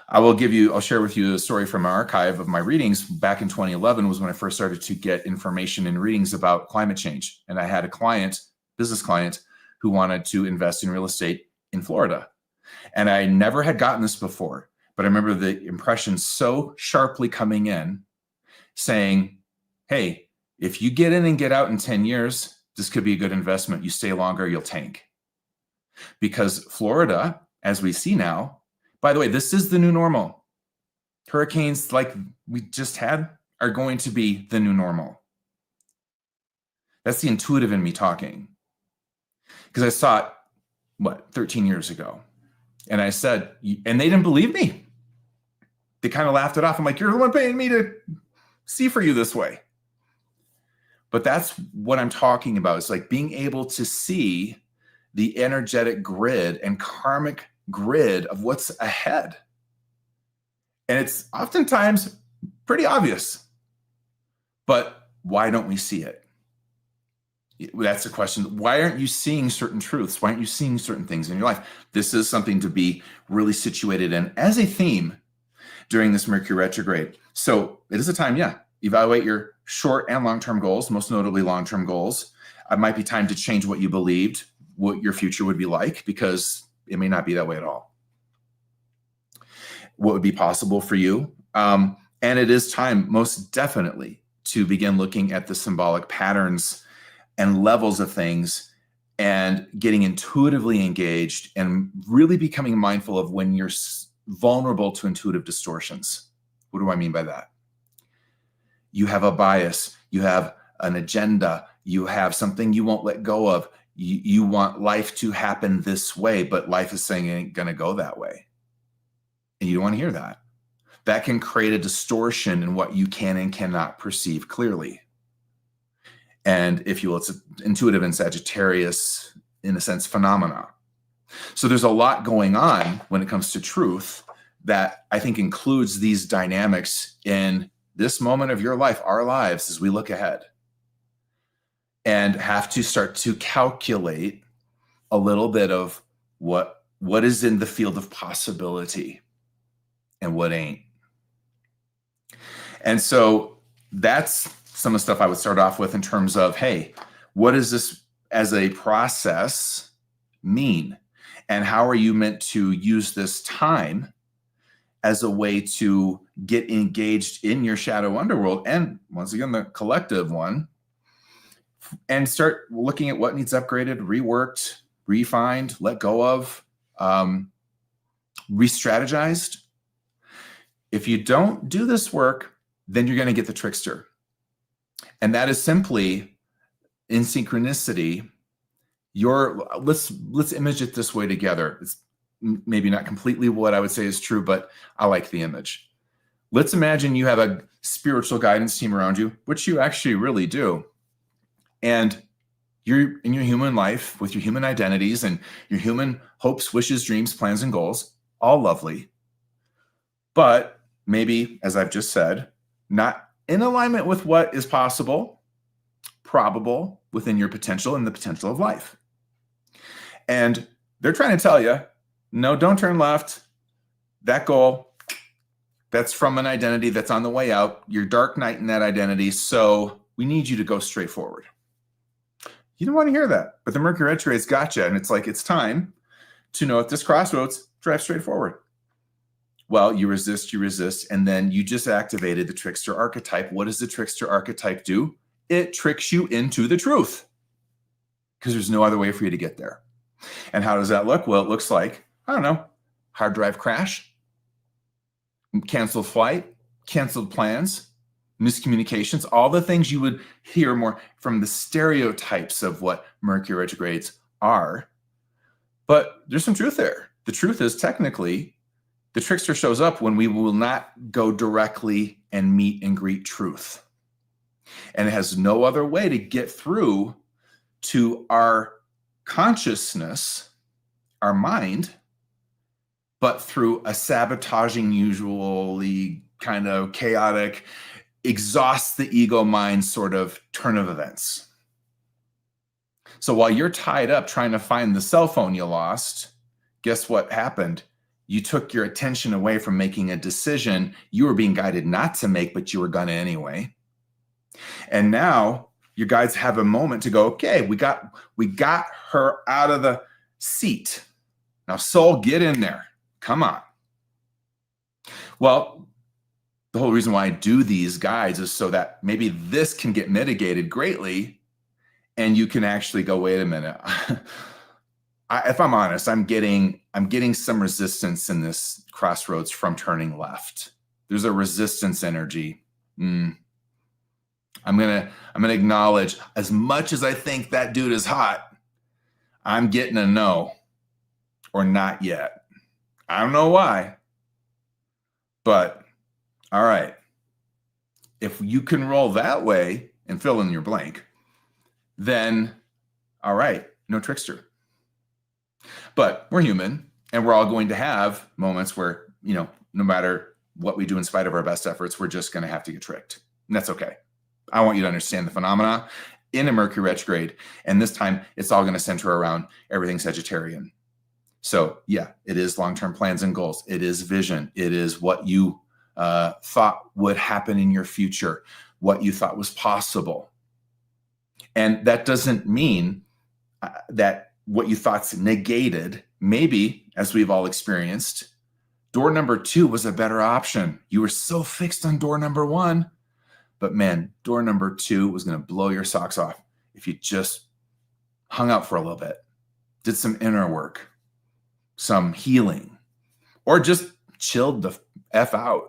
I'll share with you a story from my archive of my readings. Back in 2011 was when I first started to get information and readings about climate change. And I had a business client, who wanted to invest in real estate in Florida. And I never had gotten this before, but I remember the impression so sharply coming in saying, hey, if you get in and get out in 10 years, this could be a good investment. You stay longer, you'll tank. Because Florida, as we see now, by the way, this is the new normal. Hurricanes like we just had are going to be the new normal. That's the intuitive in me talking. Because I saw it, 13 years ago. And I said, and they didn't believe me. They kind of laughed it off. I'm like, you're the one paying me to see for you this way. But that's what I'm talking about. It's like being able to see the energetic grid and karmic grid of what's ahead. And it's oftentimes pretty obvious. But why don't we see it? That's the question. Why aren't you seeing certain truths? Why aren't you seeing certain things in your life? This is something to be really situated in as a theme during this Mercury retrograde. So it is a time, evaluate your short and long-term goals, most notably long-term goals. It might be time to change what you believed, what your future would be like, because it may not be that way at all. What would be possible for you? And it is time, most definitely, to begin looking at the symbolic patterns and levels of things and getting intuitively engaged and really becoming mindful of when you're vulnerable to intuitive distortions. What do I mean by that? You have a bias. You have an agenda. You have something you won't let go of. You want life to happen this way, but life is saying it ain't going to go that way. And you don't want to hear that. That can create a distortion in what you can and cannot perceive clearly. And if you will, it's intuitive and Sagittarius, in a sense, phenomena. So there's a lot going on when it comes to truth that I think includes these dynamics in this moment of your life, our lives, as we look ahead. And have to start to calculate a little bit of what is in the field of possibility and what ain't. And so that's some of the stuff I would start off with in terms of, hey, what does this as a process mean? And how are you meant to use this time as a way to get engaged in your shadow underworld? And once again, the collective one, and start looking at what needs upgraded, reworked, refined, let go of, re-strategized. If you don't do this work, then you're going to get the trickster. And that is simply in synchronicity. Let's image it this way together. It's maybe not completely what I would say is true, but I like the image. Let's imagine you have a spiritual guidance team around you, which you actually really do. And you're in your human life with your human identities and your human hopes, wishes, dreams, plans, and goals, all lovely. But maybe, as I've just said, not in alignment with what is possible, probable within your potential and the potential of life. And they're trying to tell you, no, don't turn left. That goal, that's from an identity that's on the way out. You're dark night in that identity. So we need you to go straight forward. You don't want to hear that, but the Mercury retrograde's got you. And it's like, it's time to know at this crossroads, drive straight forward. Well, you resist, and then you just activated the trickster archetype. What does the trickster archetype do? It tricks you into the truth because there's no other way for you to get there. And how does that look? Well, it looks like, I don't know, hard drive crash, canceled flight, canceled plans, miscommunications, all the things you would hear more from the stereotypes of what Mercury retrogrades are. But there's some truth there. The truth is technically the trickster shows up when we will not go directly and meet and greet truth. And it has no other way to get through to our consciousness, our mind, but through a sabotaging, usually kind of chaotic, exhaust the ego mind sort of turn of events. So while you're tied up trying to find the cell phone you lost, guess what happened? You took your attention away from making a decision you were being guided not to make, but you were gonna anyway. And now your guides have a moment to go, okay, we got her out of the seat. Now, soul, get in there. Come on. Well, the whole reason why I do these guides is so that maybe this can get mitigated greatly and you can actually go, wait a minute. If I'm honest, I'm getting some resistance in this crossroads from turning left. There's a resistance energy. I'm gonna acknowledge, as much as I think that dude is hot, I'm getting a no or not yet. I don't know why, but all right. If you can roll that way and fill in your blank, then all right, no trickster. But we're human and we're all going to have moments where, no matter what we do in spite of our best efforts, we're just going to have to get tricked. And that's okay. I want you to understand the phenomena in a Mercury retrograde. And this time it's all going to center around everything Sagittarian. So yeah, it is long-term plans and goals. It is vision. It is what you thought would happen in your future, what you thought was possible. And that doesn't mean that what you thought's negated. Maybe, as we've all experienced, door number 2 was a better option. You were so fixed on door number 1, but man, door number 2 was going to blow your socks off if you just hung out for a little bit, did some inner work, some healing, or just chilled the F out.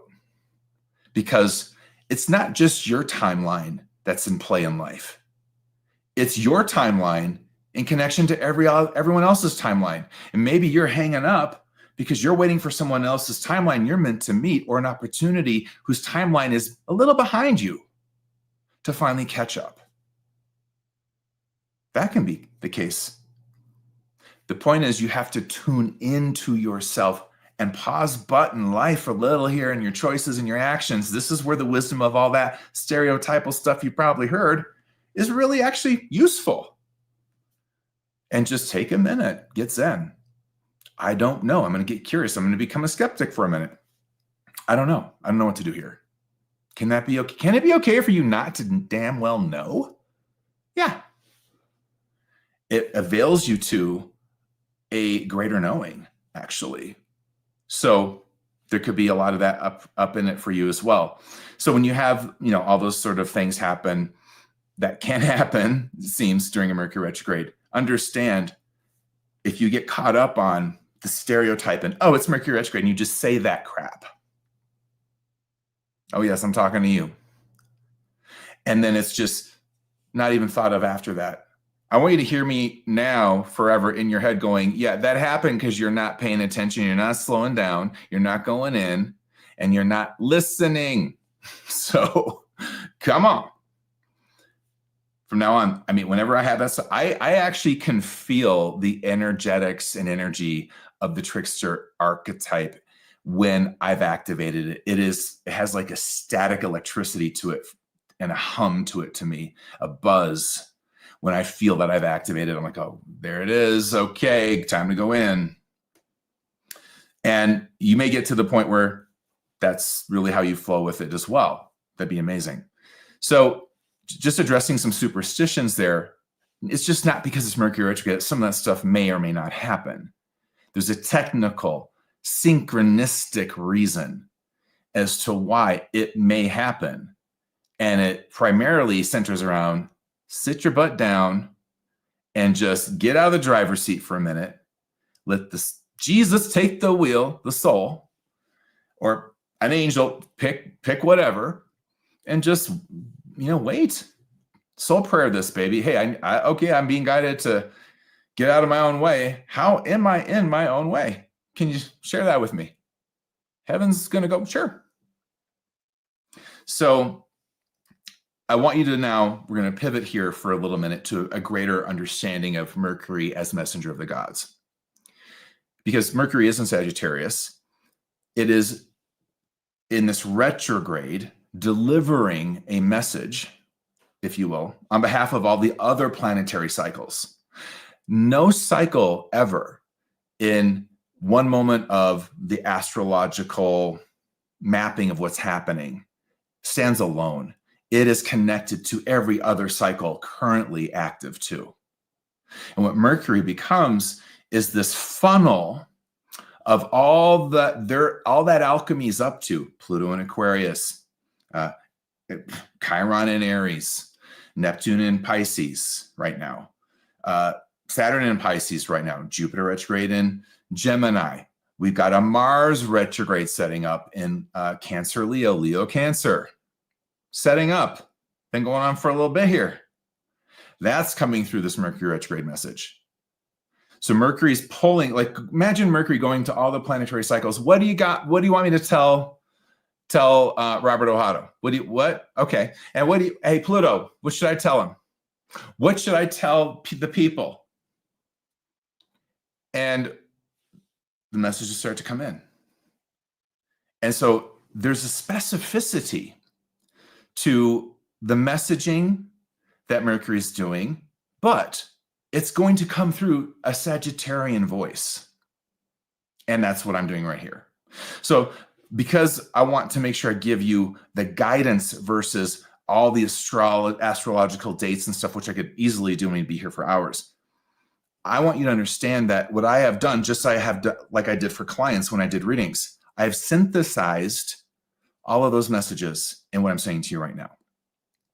Because it's not just your timeline that's in play in life. It's your timeline in connection to everyone else's timeline. And maybe you're hanging up because you're waiting for someone else's timeline you're meant to meet, or an opportunity whose timeline is a little behind you to finally catch up. That can be the case. The point is, you have to tune into yourself and pause button life a little here in your choices and your actions. This is where the wisdom of all that stereotypal stuff you probably heard is really actually useful. And just take a minute, get zen. I don't know. I'm going to get curious. I'm going to become a skeptic for a minute. I don't know. I don't know what to do here. Can that be okay? Can it be okay for you not to damn well know? Yeah. It avails you to a greater knowing, actually. So there could be a lot of that up in it for you as well. So when you have, all those sort of things happen that can happen, it seems, during a Mercury retrograde, understand if you get caught up on the stereotype and, oh, it's Mercury retrograde, and you just say that crap. Oh, yes, I'm talking to you. And then it's just not even thought of after that. I want you to hear me now forever in your head going, yeah, that happened because you're not paying attention. You're not slowing down. You're not going in, and you're not listening. So come on. From now on, whenever I have that, I actually can feel the energetics and energy of the trickster archetype when I've activated it. It has like a static electricity to it and a hum to it, to me, a buzz. When I feel that I've activated, I'm like, oh, there it is. Okay, time to go in. And you may get to the point where that's really how you flow with it as well. That'd be amazing. So just addressing some superstitions there, it's just not because it's Mercury retrograde. Some of that stuff may or may not happen. There's a technical, synchronistic reason as to why it may happen. And it primarily centers around sit your butt down and just get out of the driver's seat for a minute. Let Jesus take the wheel, the soul, or an angel, pick whatever, and just, wait. Soul prayer this, baby. Hey, I'm being guided to get out of my own way. How am I in my own way? Can you share that with me? Heaven's going to go, sure. So I want you to now, we're going to pivot here for a little minute to a greater understanding of Mercury as messenger of the gods. Because Mercury is in Sagittarius. It is in this retrograde delivering a message, if you will, on behalf of all the other planetary cycles. No cycle ever in one moment of the astrological mapping of what's happening stands alone. It is connected to every other cycle currently active too. And what Mercury becomes is this funnel of all that alchemy is up to. Pluto in Aquarius, Chiron in Aries, Neptune in Pisces right now, Saturn in Pisces right now, Jupiter retrograde in Gemini. We've got a Mars retrograde setting up in Cancer, Leo, Cancer. Setting up, been going on for a little bit here. That's coming through this Mercury retrograde message. So Mercury's pulling, like, imagine Mercury going to all the planetary cycles. What do you got? What do you want me to tell Robert Ohado? What? Okay. And hey, Pluto, what should I tell him? What should I tell the people? And the messages start to come in. And so there's a specificity to the messaging that Mercury's doing, but it's going to come through a Sagittarian voice. And that's what I'm doing right here. So because I want to make sure I give you the guidance versus all the astrological dates and stuff, which I could easily do and we'd be here for hours. I want you to understand that what I have done, just like I did for clients when I did readings, I've synthesized all of those messages in what I'm saying to you right now.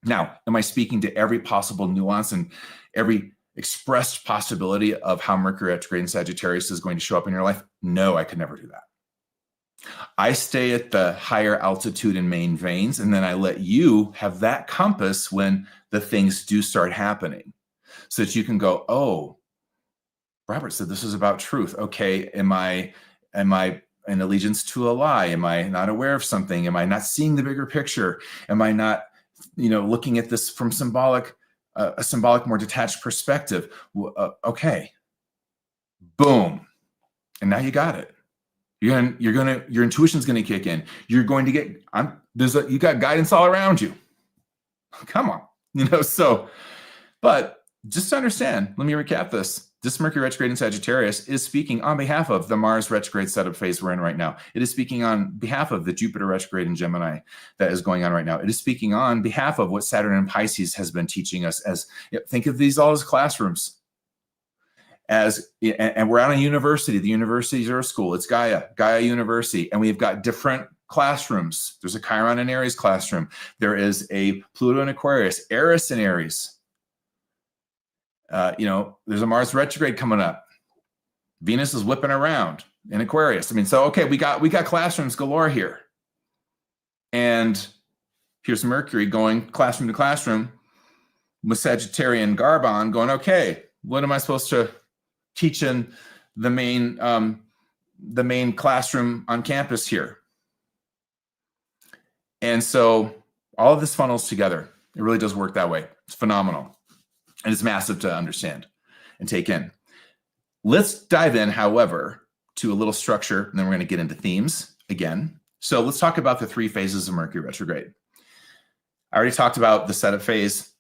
Now, am I speaking to every possible nuance and every expressed possibility of how Mercury retrograde in Sagittarius is going to show up in your life? No, I could never do that. I stay at the higher altitude in main veins, and then I let you have that compass when the things do start happening, so that you can go, oh, Robert said this is about truth. Okay, am I an allegiance to a lie? Am I not aware of something? Am I not seeing the bigger picture? Am I not, looking at this from a symbolic, more detached perspective? Okay, boom, and now you got it. Your intuition's gonna kick in. You're going to get you got guidance all around you. Come on, but just to understand, let me recap this. This Mercury retrograde in Sagittarius is speaking on behalf of the Mars retrograde setup phase we're in right now. It is speaking on behalf of the Jupiter retrograde in Gemini that is going on right now. It is speaking on behalf of what Saturn in Pisces has been teaching us. Think of these all as classrooms. And we're at a university. The universities are a school. It's Gaia University, and we've got different classrooms. There's a Chiron and Aries classroom. There is a Pluto and Aquarius, Eris and Aries. There's a Mars retrograde coming up. Venus is whipping around in Aquarius. Okay, we got classrooms galore here. And here's Mercury going classroom to classroom with Sagittarian garb on, going, okay, what am I supposed to teach in the main classroom on campus here? And so all of this funnels together. It really does work that way. It's phenomenal. And it's massive to understand and take in. Let's dive in, however, to a little structure, and then we're going to get into themes again. So let's talk about the 3 phases of Mercury retrograde. I already talked about the setup phase,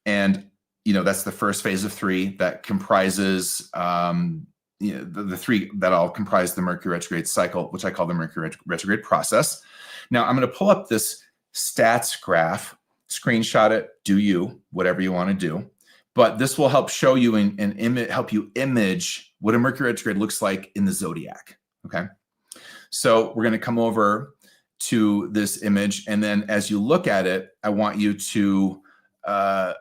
and that's the first phase of 3 that comprises the 3 that all comprise the Mercury retrograde cycle, which I call the Mercury retrograde process. Now I'm going to pull up this stats graph, screenshot it, do you, whatever you want to do. But this will help show you help you image what a Mercury retrograde looks like in the zodiac. Okay, so we're going to come over to this image, and then as you look at it, I want you to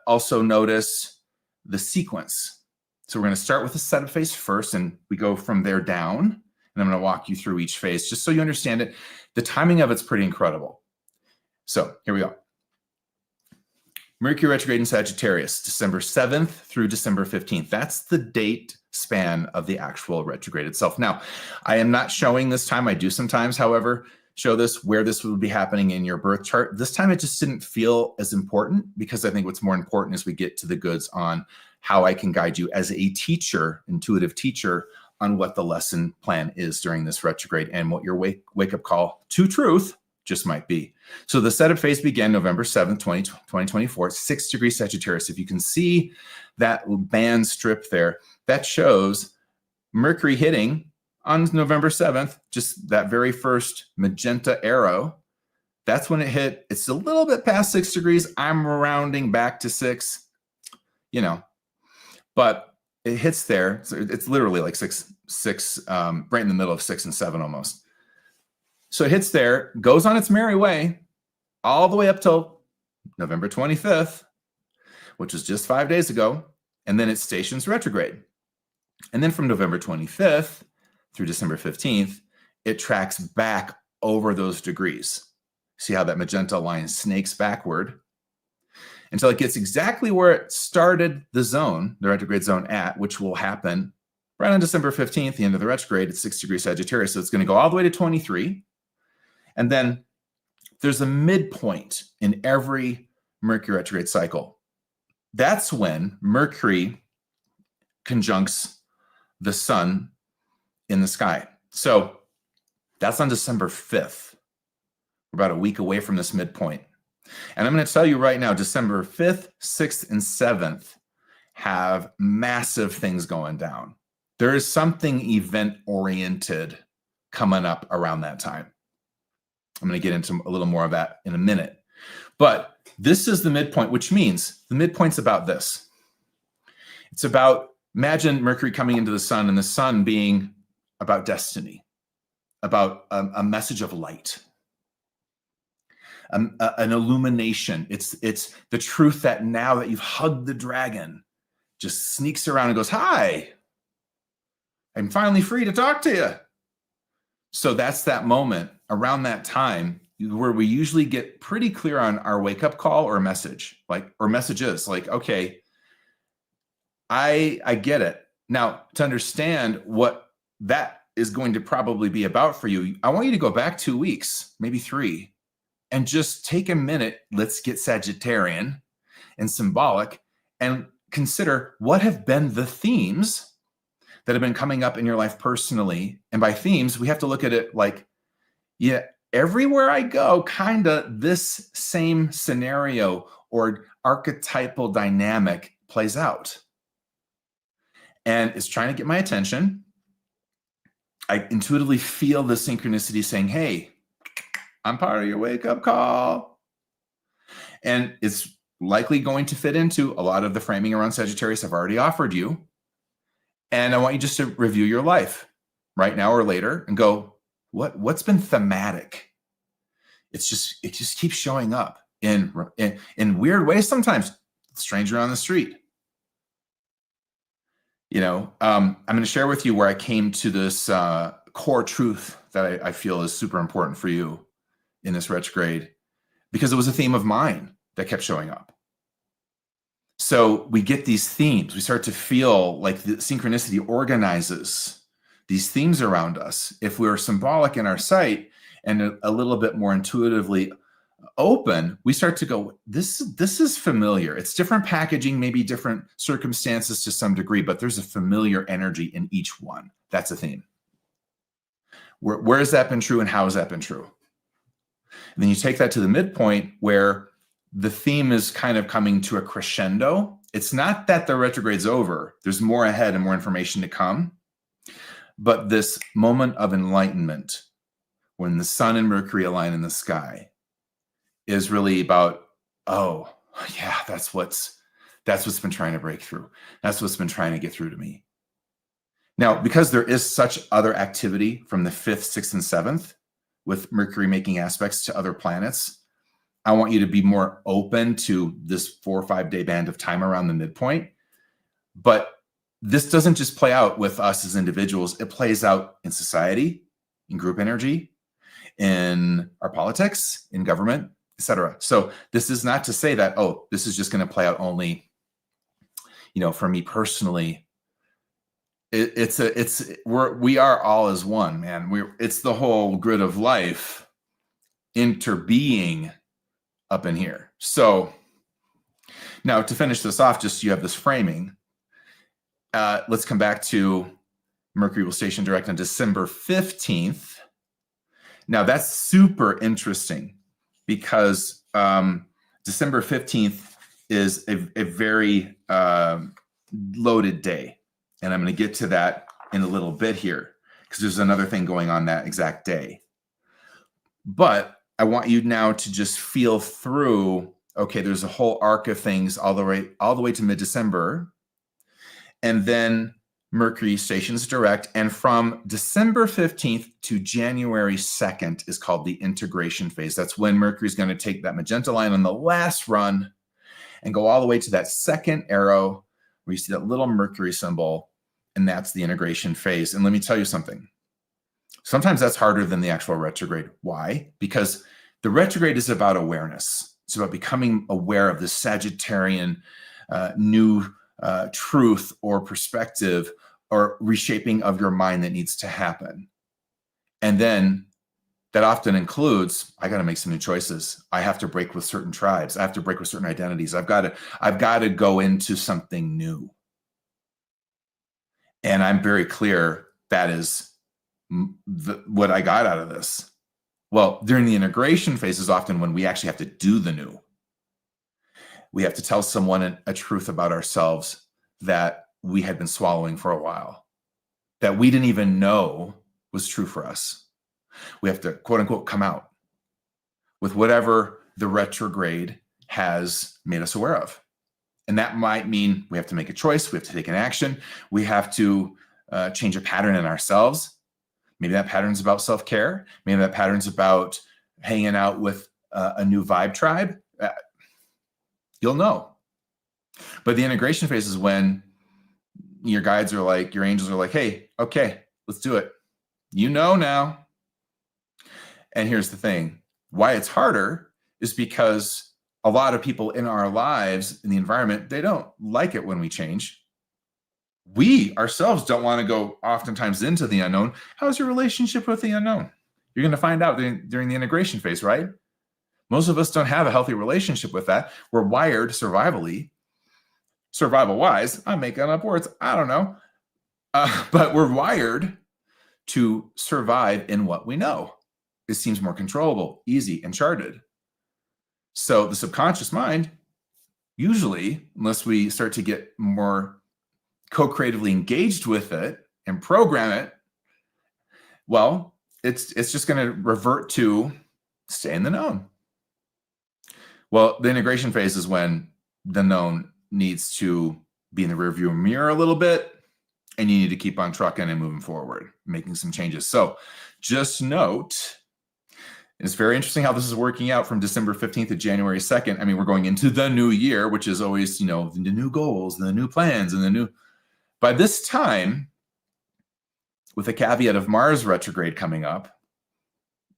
also notice the sequence. So we're going to start with the setup phase first, and we go from there down. And I'm going to walk you through each phase just so you understand it. The timing of it's pretty incredible. So here we go. Mercury retrograde in Sagittarius, December 7th through December 15th. That's the date span of the actual retrograde itself. Now, I am not showing this time. I do sometimes, however, show this where this would be happening in your birth chart. This time it just didn't feel as important, because I think what's more important is we get to the goods on how I can guide you as a teacher, intuitive teacher, on what the lesson plan is during this retrograde and what your wake-up call to truth just might be. So the setup phase began November 7th, 2024, 6 degrees Sagittarius. If you can see that band strip there, that shows Mercury hitting on November 7th, just that very first magenta arrow. That's when it hit. It's a little bit past 6 degrees. I'm rounding back to 6, but it hits there. So it's literally like six, right in the middle of 6 and 7 almost. So it hits there, goes on its merry way, all the way up till November 25th, which was just 5 days ago, and then it stations retrograde. And then from November 25th through December 15th, it tracks back over those degrees. See how that magenta line snakes backward until it gets exactly where it started the zone, the retrograde zone at, which will happen right on December 15th, the end of the retrograde at 6 degrees Sagittarius. So it's going to go all the way to 23. And then there's a midpoint in every Mercury retrograde cycle. That's when Mercury conjuncts the sun in the sky. So that's on December 5th. We're about a week away from this midpoint. And I'm going to tell you right now, December 5th, 6th, and 7th have massive things going down. There is something event-oriented coming up around that time. I'm going to get into a little more of that in a minute. But this is the midpoint, which means the midpoint's about this. It's about, imagine Mercury coming into the sun and the sun being about destiny, about a message of light, an illumination. It's the truth that now that you've hugged the dragon, just sneaks around and goes, hi, I'm finally free to talk to you. So that's that moment around that time where we usually get pretty clear on our wake-up call or message, or messages like, okay, I get it. Now, to understand what that is going to probably be about for you, I want you to go back 2 weeks, maybe 3, and just take a minute. Let's get Sagittarian and symbolic and consider what have been the themes that have been coming up in your life personally. And by themes, we have to look at it like, yeah, everywhere I go, kind of this same scenario or archetypal dynamic plays out. And it's trying to get my attention. I intuitively feel the synchronicity saying, hey, I'm part of your wake-up call. And it's likely going to fit into a lot of the framing around Sagittarius I've already offered you. And I want you just to review your life right now or later and go, what's been thematic? It just keeps showing up in weird ways sometimes. Stranger on the street. I'm going to share with you where I came to this core truth that I feel is super important for you in this retrograde, because it was a theme of mine that kept showing up. So we get these themes. We start to feel like the synchronicity organizes these themes around us. If we're symbolic in our sight and a little bit more intuitively open, we start to go, this is familiar. It's different packaging, maybe different circumstances to some degree, but there's a familiar energy in each one. That's a theme. Where has that been true and how has that been true? And then you take that to the midpoint where the theme is kind of coming to a crescendo. It's not that the retrograde's over. There's more ahead and more information to come. But this moment of enlightenment, when the sun and Mercury align in the sky, is really about, oh, yeah, that's what's been trying to break through. That's what's been trying to get through to me. Now, because there is such other activity from the 5th, 6th, and 7th, with Mercury making aspects to other planets, I want you to be more open to this 4 or 5 day band of time around the midpoint. But this doesn't just play out with us as individuals. It plays out in society, in group energy, in our politics, in government, etc. So this is not to say that, oh, this is just going to play out only, for me personally. We are all as one, man. It's the whole grid of life interbeing up in here. So now to finish this off, just so you have this framing, let's come back to Mercury will station direct on December 15th. Now that's super interesting because December 15th is a very loaded day. And I'm going to get to that in a little bit here because there's another thing going on that exact day. But I want you now to just feel through, okay, there's a whole arc of things all the way to mid-December. And then Mercury stations direct. And from December 15th to January 2nd is called the integration phase. That's when Mercury is going to take that magenta line on the last run and go all the way to that second arrow where you see that little Mercury symbol, and that's the integration phase. And let me tell you something. Sometimes that's harder than the actual retrograde. Why? Because the retrograde is about awareness. It's about becoming aware of the Sagittarian new truth or perspective or reshaping of your mind that needs to happen. And then that often includes, I got to make some new choices. I have to break with certain tribes. I have to break with certain identities. I've got to go into something new. And I'm very clear that is what I got out of this. Well, during the integration phase is often when we actually have to do the new. We have to tell someone a truth about ourselves that we had been swallowing for a while, that we didn't even know was true for us. We have to, quote unquote, come out with whatever the retrograde has made us aware of. And that might mean we have to make a choice. We have to take an action. We have to change a pattern in ourselves. Maybe that pattern's about self-care. Maybe that pattern's about hanging out with a new vibe tribe. You'll know. But the integration phase is when your guides are like, your angels are like, hey, okay, let's do it. You know now. And here's the thing, why it's harder is because a lot of people in our lives, in the environment, they don't like it when we change. We ourselves don't want to go oftentimes into the unknown. How's your relationship with the unknown? You're going to find out during the integration phase, right? Most of us don't have a healthy relationship with that. We're wired survival-wise. I'm making up words. I don't know. But we're wired to survive in what we know. It seems more controllable, easy, and charted. So the subconscious mind, usually, unless we start to get more co-creatively engaged with it and program it, well, it's just going to revert to stay in the known. Well, the integration phase is when the known needs to be in the rearview mirror a little bit, and you need to keep on trucking and moving forward, making some changes. So just note, it's very interesting how this is working out from December 15th to January 2nd. I mean, we're going into the new year, which is always, the new goals, the new plans, and by this time, with a caveat of Mars retrograde coming up,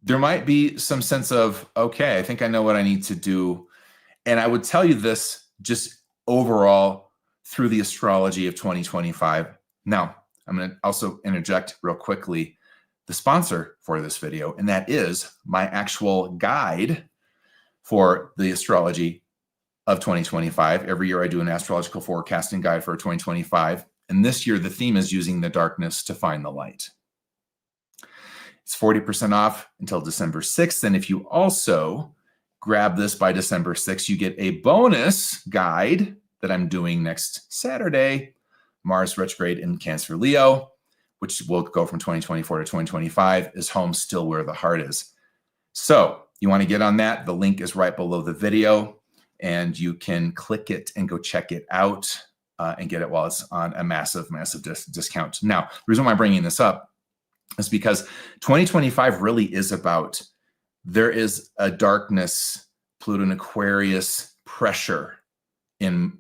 there might be some sense of, okay, I think I know what I need to do. And I would tell you this just overall through the astrology of 2025. Now, I'm going to also interject real quickly the sponsor for this video, and that is my actual guide for the astrology of 2025. Every year I do an astrological forecasting guide for 2025. And this year, the theme is using the darkness to find the light. It's 40% off until December 6th. And if you also grab this by December 6th, you get a bonus guide that I'm doing next Saturday, Mars retrograde in Cancer Leo, which will go from 2024 to 2025, is home still where the heart is. So you want to get on that. The link is right below the video, and you can click it and go check it out and get it while it's on a massive, massive discount. Now, the reason why I'm bringing this up is because 2025 really is about, there is a darkness, Pluto and Aquarius pressure in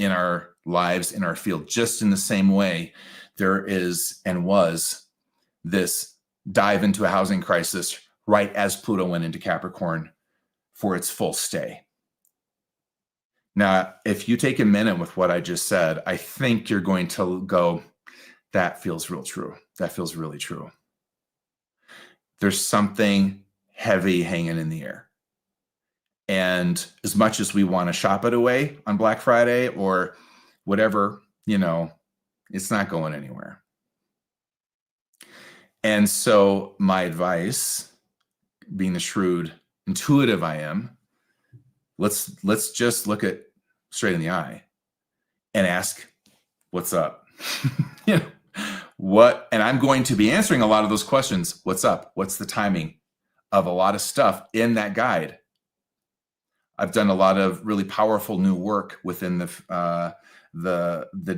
our lives, in our field, just in the same way there is and was this dive into a housing crisis right as Pluto went into Capricorn for its full stay. Now, if you take a minute with what I just said, I think you're going to go, that feels real true. That feels really true. There's something heavy hanging in the air. And as much as we want to shop it away on Black Friday or whatever, it's not going anywhere. And so my advice, being the shrewd, intuitive I am, let's just look it straight in the eye and ask, what's up? What? And I'm going to be answering a lot of those questions. What's up? What's the timing of a lot of stuff in that guide? I've done a lot of really powerful new work within the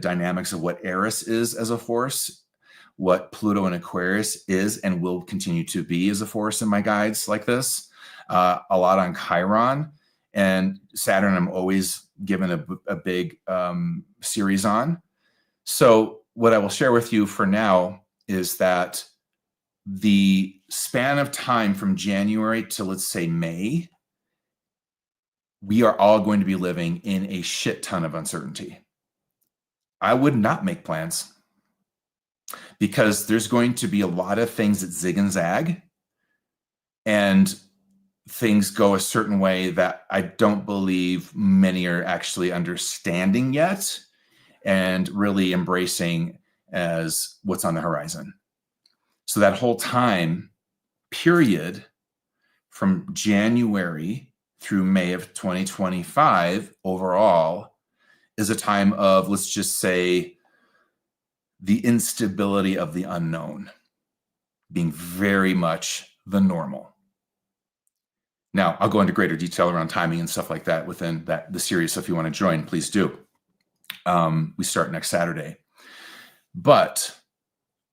dynamics of what Eris is as a force, what Pluto and Aquarius is and will continue to be as a force in my guides like this. A lot on Chiron and Saturn. I'm always given a big series on. So what I will share with you for now is that the span of time from January to, let's say, May, we are all going to be living in a shit ton of uncertainty. I would not make plans because there's going to be a lot of things that zig and zag, and things go a certain way that I don't believe many are actually understanding yet and really embracing as what's on the horizon. So that whole time period from January through May of 2025 overall is a time of, let's just say, the instability of the unknown being very much the normal. Now, I'll go into greater detail around timing and stuff like that within the series. So if you want to join, please do. We start next Saturday. But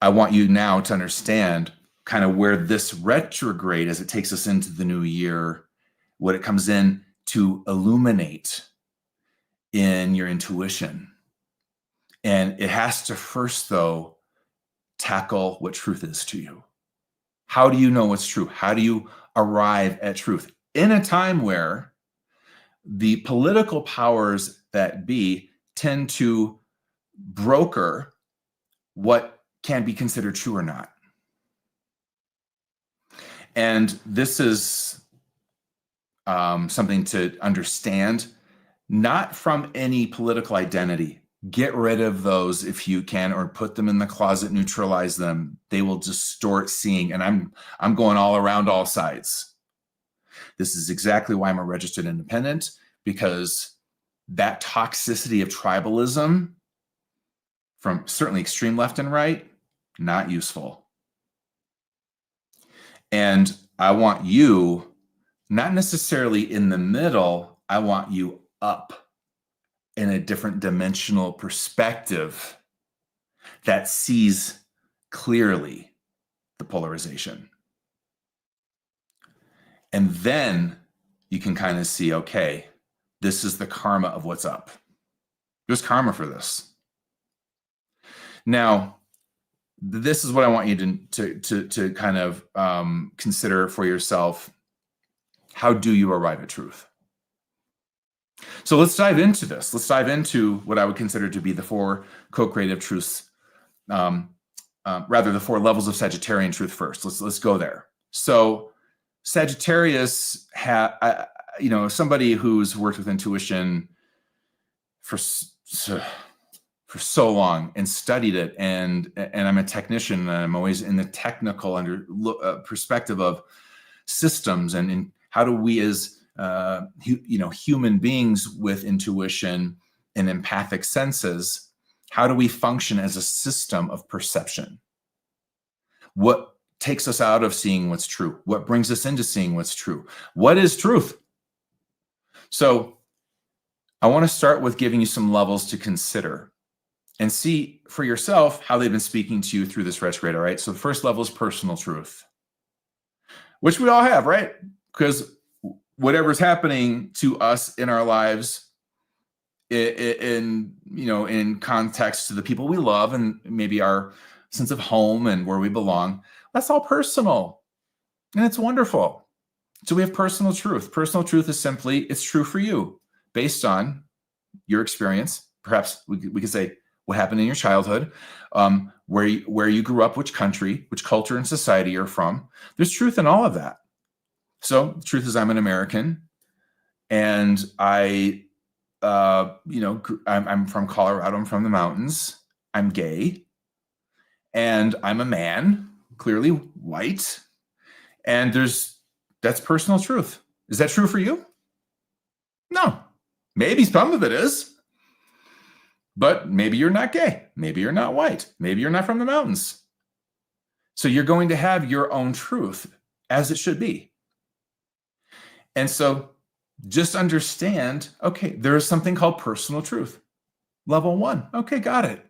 I want you now to understand kind of where this retrograde, as it takes us into the new year, what it comes in to illuminate in your intuition. And it has to first, though, tackle what truth is to you. How do you know what's true? How do you arrive at truth? In a time where the political powers that be tend to broker what can be considered true or not. And this is something to understand, not from any political identity. Get rid of those if you can, or put them in the closet, neutralize them. They will distort seeing. And I'm going all around all sides. This is exactly why I'm a registered independent, because that toxicity of tribalism from certainly extreme left and right, not useful. And I want you not necessarily in the middle, I want you up in a different dimensional perspective that sees clearly the polarization. And then you can kind of see, okay, this is the karma of what's up. There's karma for this. Now, this is what I want you to kind of consider for yourself. How do you arrive at truth? So let's dive into this. Let's dive into what I would consider to be the four co-creative truths, rather the four levels of Sagittarian truth first. Let's go there. So Sagittarius, somebody who's worked with intuition for so long and studied it, and I'm a technician, and I'm always in the technical perspective of systems and how do we as human beings with intuition and empathic senses, how do we function as a system of perception? What takes us out of seeing what's true? What brings us into seeing what's true? What is truth? So I want to start with giving you some levels to consider and see for yourself how they've been speaking to you through this retrograde, all right? So the first level is personal truth, which we all have, right? Because whatever's happening to us in our lives, in context to the people we love and maybe our sense of home and where we belong, that's all personal, and it's wonderful. So we have personal truth. Personal truth is simply, it's true for you based on your experience. Perhaps we could say what happened in your childhood, where you grew up, which country, which culture and society you're from. There's truth in all of that. So the truth is, I'm an American, and I'm from Colorado. I'm from the mountains. I'm gay, and I'm a man, clearly white. And that's personal truth. Is that true for you? No. Maybe some of it is, but maybe you're not gay. Maybe you're not white. Maybe you're not from the mountains. So you're going to have your own truth, as it should be. And so just understand, okay, there is something called personal truth. Level 1. Okay, got it.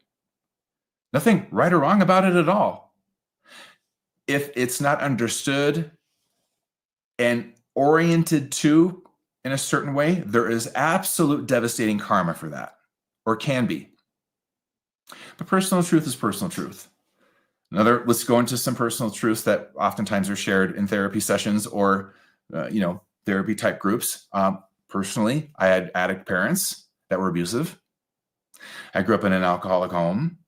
Nothing right or wrong about it at all. If it's not understood and oriented to in a certain way, there is absolute devastating karma for that, or can be. But personal truth is personal truth. Let's go into some personal truths that oftentimes are shared in therapy sessions or, therapy type groups. Personally, I had addict parents that were abusive. I grew up in an alcoholic home.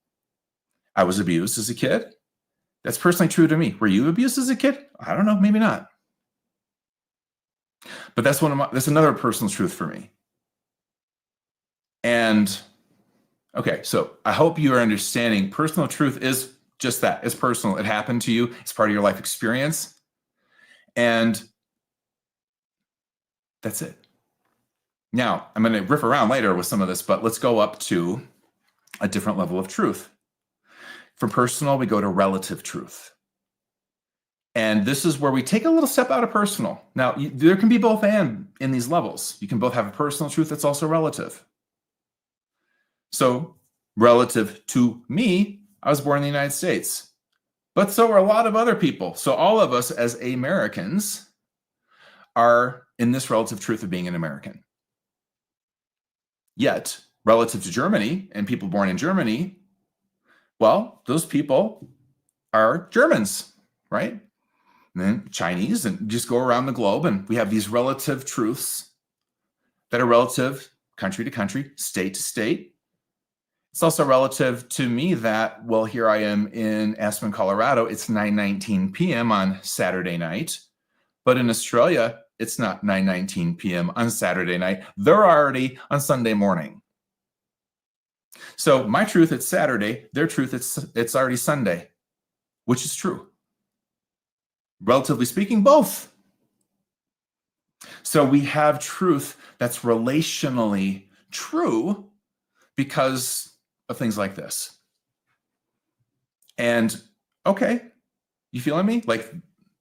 I was abused as a kid. That's personally true to me. Were you abused as a kid? I don't know, maybe not. But that's another personal truth for me. And okay, so I hope you are understanding personal truth is just that. It's personal. It happened to you. It's part of your life experience. And that's it. Now, I'm going to riff around later with some of this, but let's go up to a different level of truth. From personal, we go to relative truth. And this is where we take a little step out of personal. Now, there can be both and in these levels. You can both have a personal truth that's also relative. So, relative to me, I was born in the United States. But so are a lot of other people. So all of us as Americans are in this relative truth of being an American. Yet, relative to Germany and people born in Germany, well, those people are Germans, right? and then Chinese, and just go around the globe, and we have these relative truths that are relative country to country, state to state. It's also relative to me that, well, here I am in Aspen, Colorado. It's 9:19 p.m. on Saturday night. But in Australia, it's not 9:19 p.m. on Saturday night. They're already on Sunday morning. So my truth, it's Saturday. Their truth, it's already Sunday, which is true. Relatively speaking, both. So we have truth that's relationally true because of things like this. And okay, you feeling me? Like,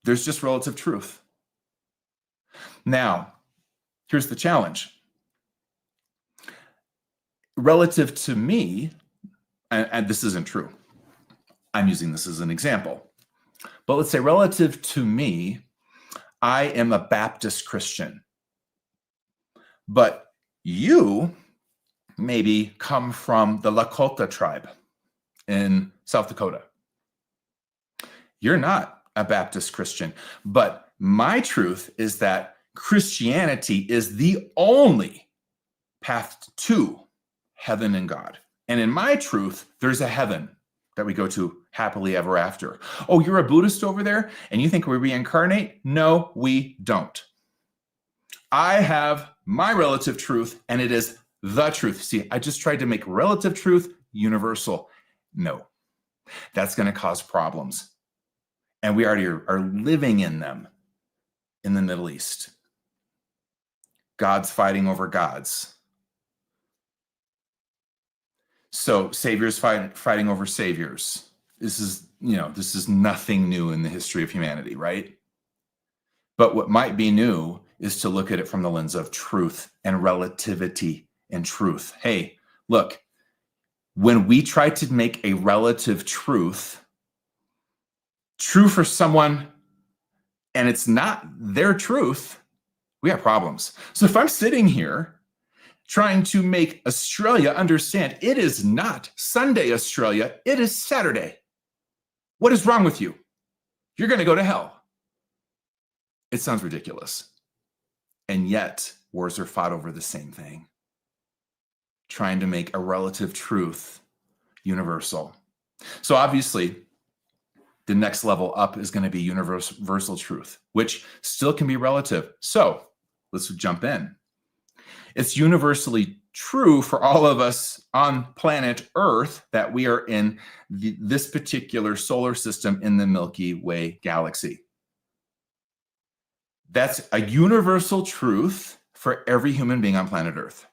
there's just relative truth. Now, here's the challenge. Relative to me, and this isn't true, I'm using this as an example, but let's say relative to me, I am a Baptist Christian, but you maybe come from the Lakota tribe in South Dakota. You're not a Baptist Christian, but my truth is that Christianity is the only path to heaven and God. And in my truth, there's a heaven that we go to happily ever after. Oh, you're a Buddhist over there and you think we reincarnate? No, we don't. I have my relative truth, and it is the truth. See, I just tried to make relative truth universal. No, that's going to cause problems. And we already are living in them in the Middle East. Gods fighting over gods. So saviors fighting over saviors. This is nothing new in the history of humanity, right? But what might be new is to look at it from the lens of truth and relativity and truth. Hey, look, when we try to make a relative truth true for someone and it's not their truth, we have problems. So if I'm sitting here trying to make Australia understand it is not Sunday, Australia, it is Saturday. What is wrong with you? You're going to go to hell. It sounds ridiculous. And yet, wars are fought over the same thing. Trying to make a relative truth universal. So obviously, the next level up is going to be universal truth, which still can be relative. So let's jump in. It's universally true for all of us on planet Earth that we are in this particular solar system in the Milky Way galaxy. That's a universal truth for every human being on planet Earth.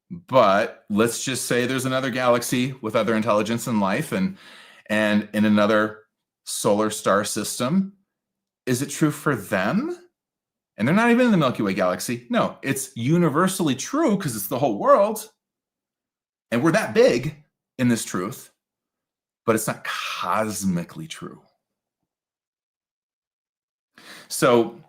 But let's just say there's another galaxy with other intelligence and life, and in another solar star system. Is it true for them? And they're not even in the Milky Way galaxy. No, it's universally true because it's the whole world. And we're that big in this truth, but it's not cosmically true. So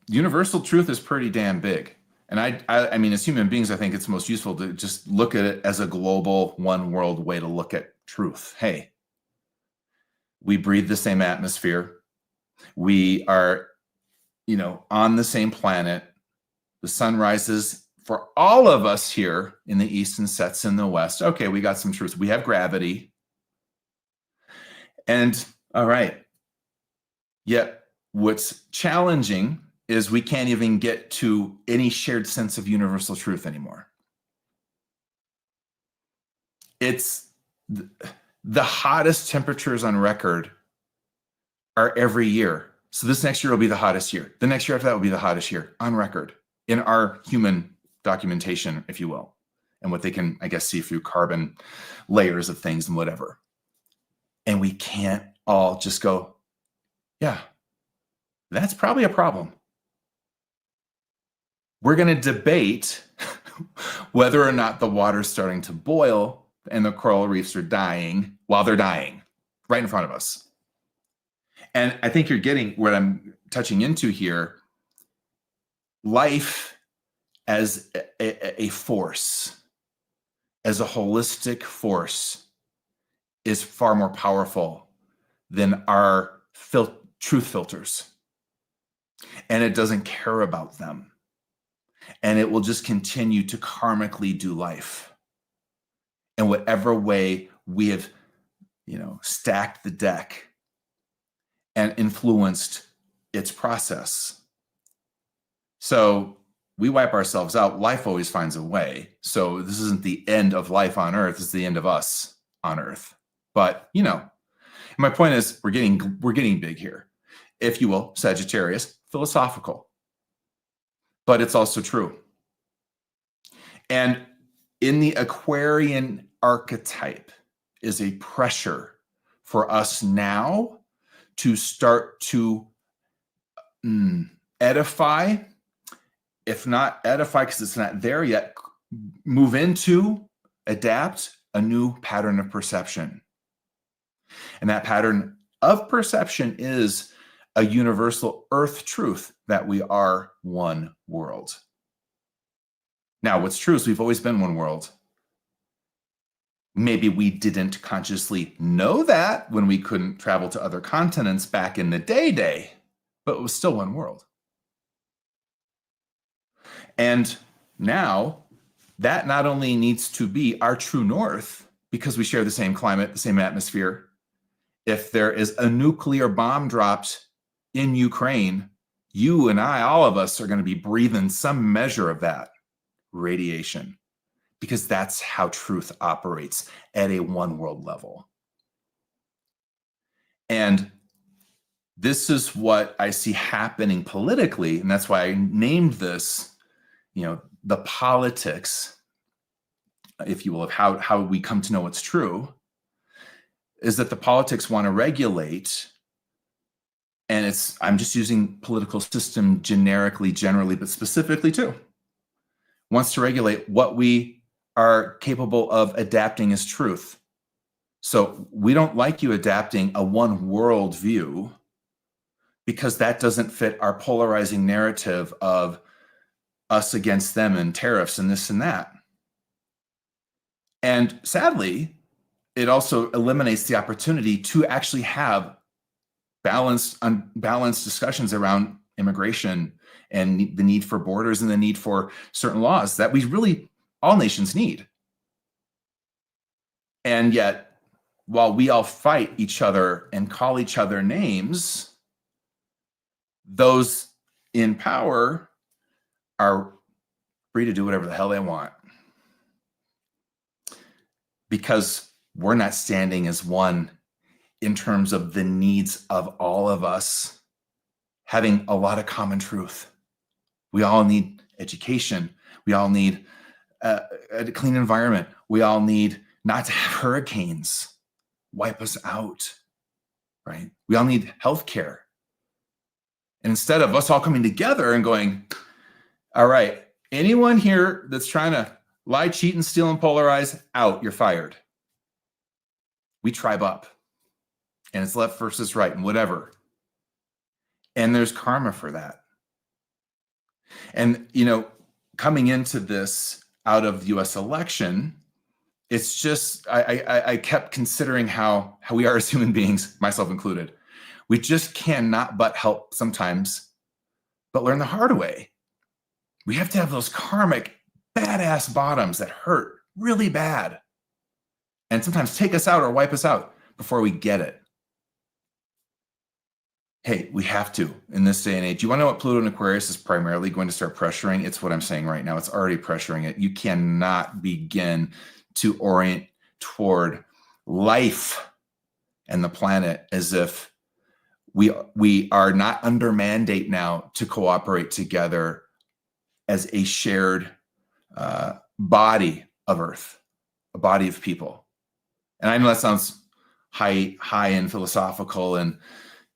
universal truth is pretty damn big. And I mean, as human beings, I think it's most useful to just look at it as a global, one world way to look at truth. Hey, we breathe the same atmosphere. We are, on the same planet. The sun rises for all of us here in the east and sets in the west. Okay, we got some truth. We have gravity. And all right. Yet what's challenging is we can't even get to any shared sense of universal truth anymore. It's the hottest temperatures on record are every year. So this next year will be the hottest year. The next year after that will be the hottest year on record in our human documentation, if you will, and what they can, I guess, see through carbon layers of things and whatever. And we can't all just go, yeah, that's probably a problem. We're going to debate whether or not the water's starting to boil and the coral reefs are dying while they're dying right in front of us. And I think you're getting what I'm touching into here. Life as a force, as a holistic force, is far more powerful than our truth filters, and it doesn't care about them. And it will just continue to karmically do life in whatever way we have, stacked the deck and influenced its process. So we wipe ourselves out. Life always finds a way. So this isn't the end of life on Earth. It's the end of us on Earth. But, my point is we're getting big here. If you will, Sagittarius, philosophical. But it's also true. And in the Aquarian archetype is a pressure for us now to start to edify, if not edify because it's not there yet, move into, adapt a new pattern of perception. And that pattern of perception is a universal earth truth that we are one world. Now, what's true is we've always been one world. Maybe we didn't consciously know that when we couldn't travel to other continents back in the day, but it was still one world. And now that not only needs to be our true north because we share the same climate, the same atmosphere. If there is a nuclear bomb dropped in Ukraine, you and I, all of us, are going to be breathing some measure of that radiation, because that's how truth operates at a one world level. And this is what I see happening politically, and that's why I named this, the politics, if you will, of how we come to know what's true, is that the politics want to regulate, and I'm just using political system generically, generally, but specifically too, wants to regulate what we are capable of adapting as truth. So we don't like you adapting a one world view because that doesn't fit our polarizing narrative of us against them and tariffs and this and that. And sadly, it also eliminates the opportunity to actually have balanced discussions around immigration and the need for borders and the need for certain laws that we really, all nations need. And yet, while we all fight each other and call each other names, those in power are free to do whatever the hell they want, because we're not standing as one in terms of the needs of all of us having a lot of common truth. We all need education. We all need a clean environment. We all need not to have hurricanes wipe us out, right? We all need healthcare. And instead of us all coming together and going, all right, anyone here that's trying to lie, cheat, and steal and polarize, out, you're fired. We tribe up, and it's left versus right and whatever. And there's karma for that. And, coming into this out of the US election, it's just, I kept considering how we are as human beings, myself included. We just cannot but help sometimes, but learn the hard way. We have to have those karmic badass bottoms that hurt really bad and sometimes take us out or wipe us out before we get it. Hey, we have to in this day and age. You want to know what Pluto and Aquarius is primarily going to start pressuring? It's what I'm saying right now. It's already pressuring it. You cannot begin to orient toward life and the planet as if we are not under mandate now to cooperate together as a shared body of Earth, a body of people. And I know that sounds high and philosophical and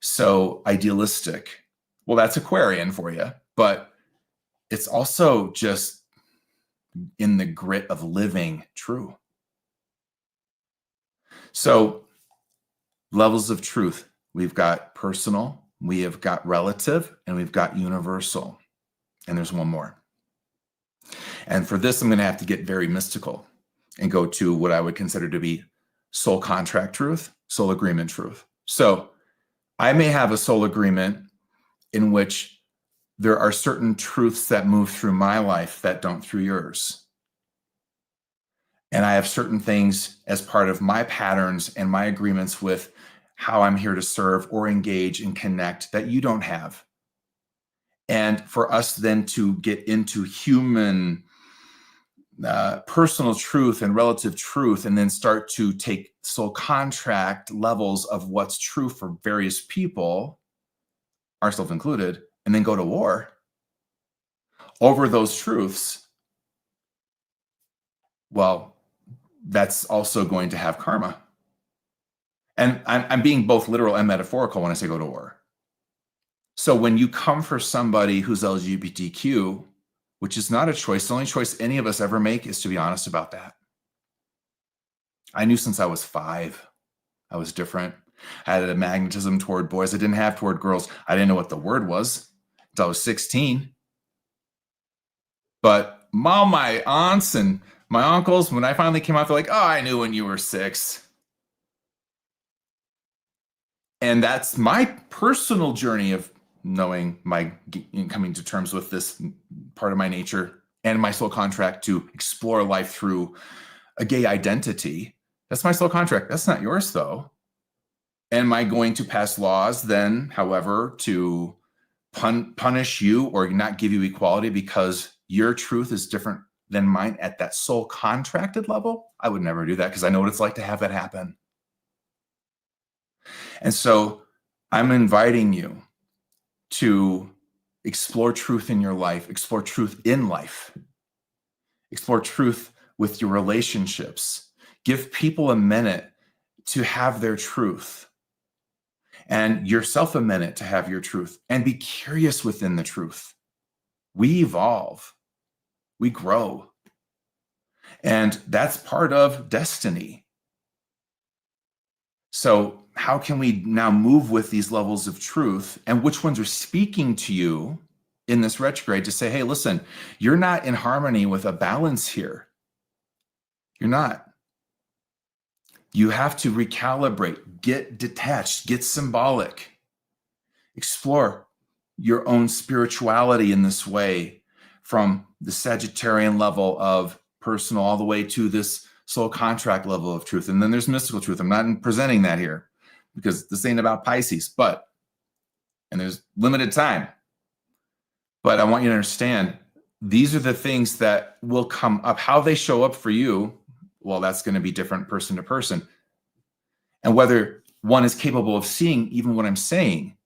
so idealistic. Well, that's Aquarian for you, but it's also just in the grit of living true. So levels of truth. We've got personal, we have got relative, and we've got universal. And there's one more. And for this, I'm going to have to get very mystical and go to what I would consider to be soul contract truth, soul agreement truth. So I may have a soul agreement in which there are certain truths that move through my life that don't through yours. And I have certain things as part of my patterns and my agreements with how I'm here to serve or engage and connect that you don't have. And for us then to get into human personal truth and relative truth, and then start to take soul contract levels of what's true for various people, ourselves included, and then go to war over those truths, well, that's also going to have karma. And I'm being both literal and metaphorical when I say go to war. So when you come for somebody who's LGBTQ, which is not a choice, the only choice any of us ever make is to be honest about that. I knew since I was 5, I was different. I had a magnetism toward boys I didn't have toward girls. I didn't know what the word was until I was 16. But my aunts and my uncles, when I finally came out, they're like, oh, I knew when you were 6. And that's my personal journey of knowing coming to terms with this part of my nature and my soul contract to explore life through a gay identity. That's my soul contract. That's not yours, though. Am I going to pass laws then, however, to punish you or not give you equality because your truth is different than mine at that soul contracted level? I would never do that because I know what it's like to have that happen. And so I'm inviting you to explore truth in your life, explore truth in life, explore truth with your relationships. Give people a minute to have their truth, and yourself a minute to have your truth, and be curious within the truth. We evolve, we grow, and that's part of destiny. So how can we now move with these levels of truth, and which ones are speaking to you in this retrograde to say, hey, listen, you're not in harmony with a balance here. You're not. You have to recalibrate, get detached, get symbolic, explore your own spirituality in this way, from the Sagittarian level of personal all the way to this soul contract level of truth. And then there's mystical truth. I'm not presenting that here because this ain't about Pisces, and there's limited time. But I want you to understand, these are the things that will come up. How they show up for you, well, that's going to be different person to person. And whether one is capable of seeing even what I'm saying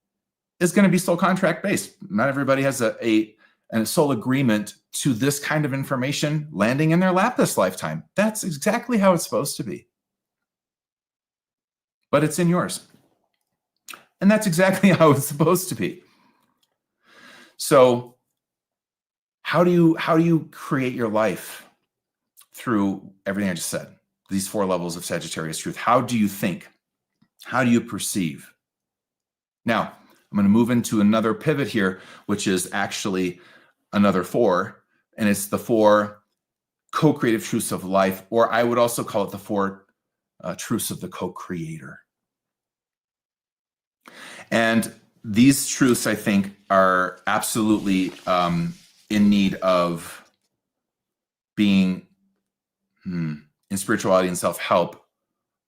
is going to be soul contract based. Not everybody has a soul agreement to this kind of information landing in their lap this lifetime. That's exactly how it's supposed to be. But it's in yours. And that's exactly how it's supposed to be. So how do you create your life through everything I just said? These 4 levels of Sagittarius truth. How do you think? How do you perceive? Now, I'm going to move into another pivot here, which is actually another 4, and it's the 4 co-creative truths of life, or I would also call it the 4 truths of the co-creator. And these truths, I think, are absolutely in need of being in spirituality and self-help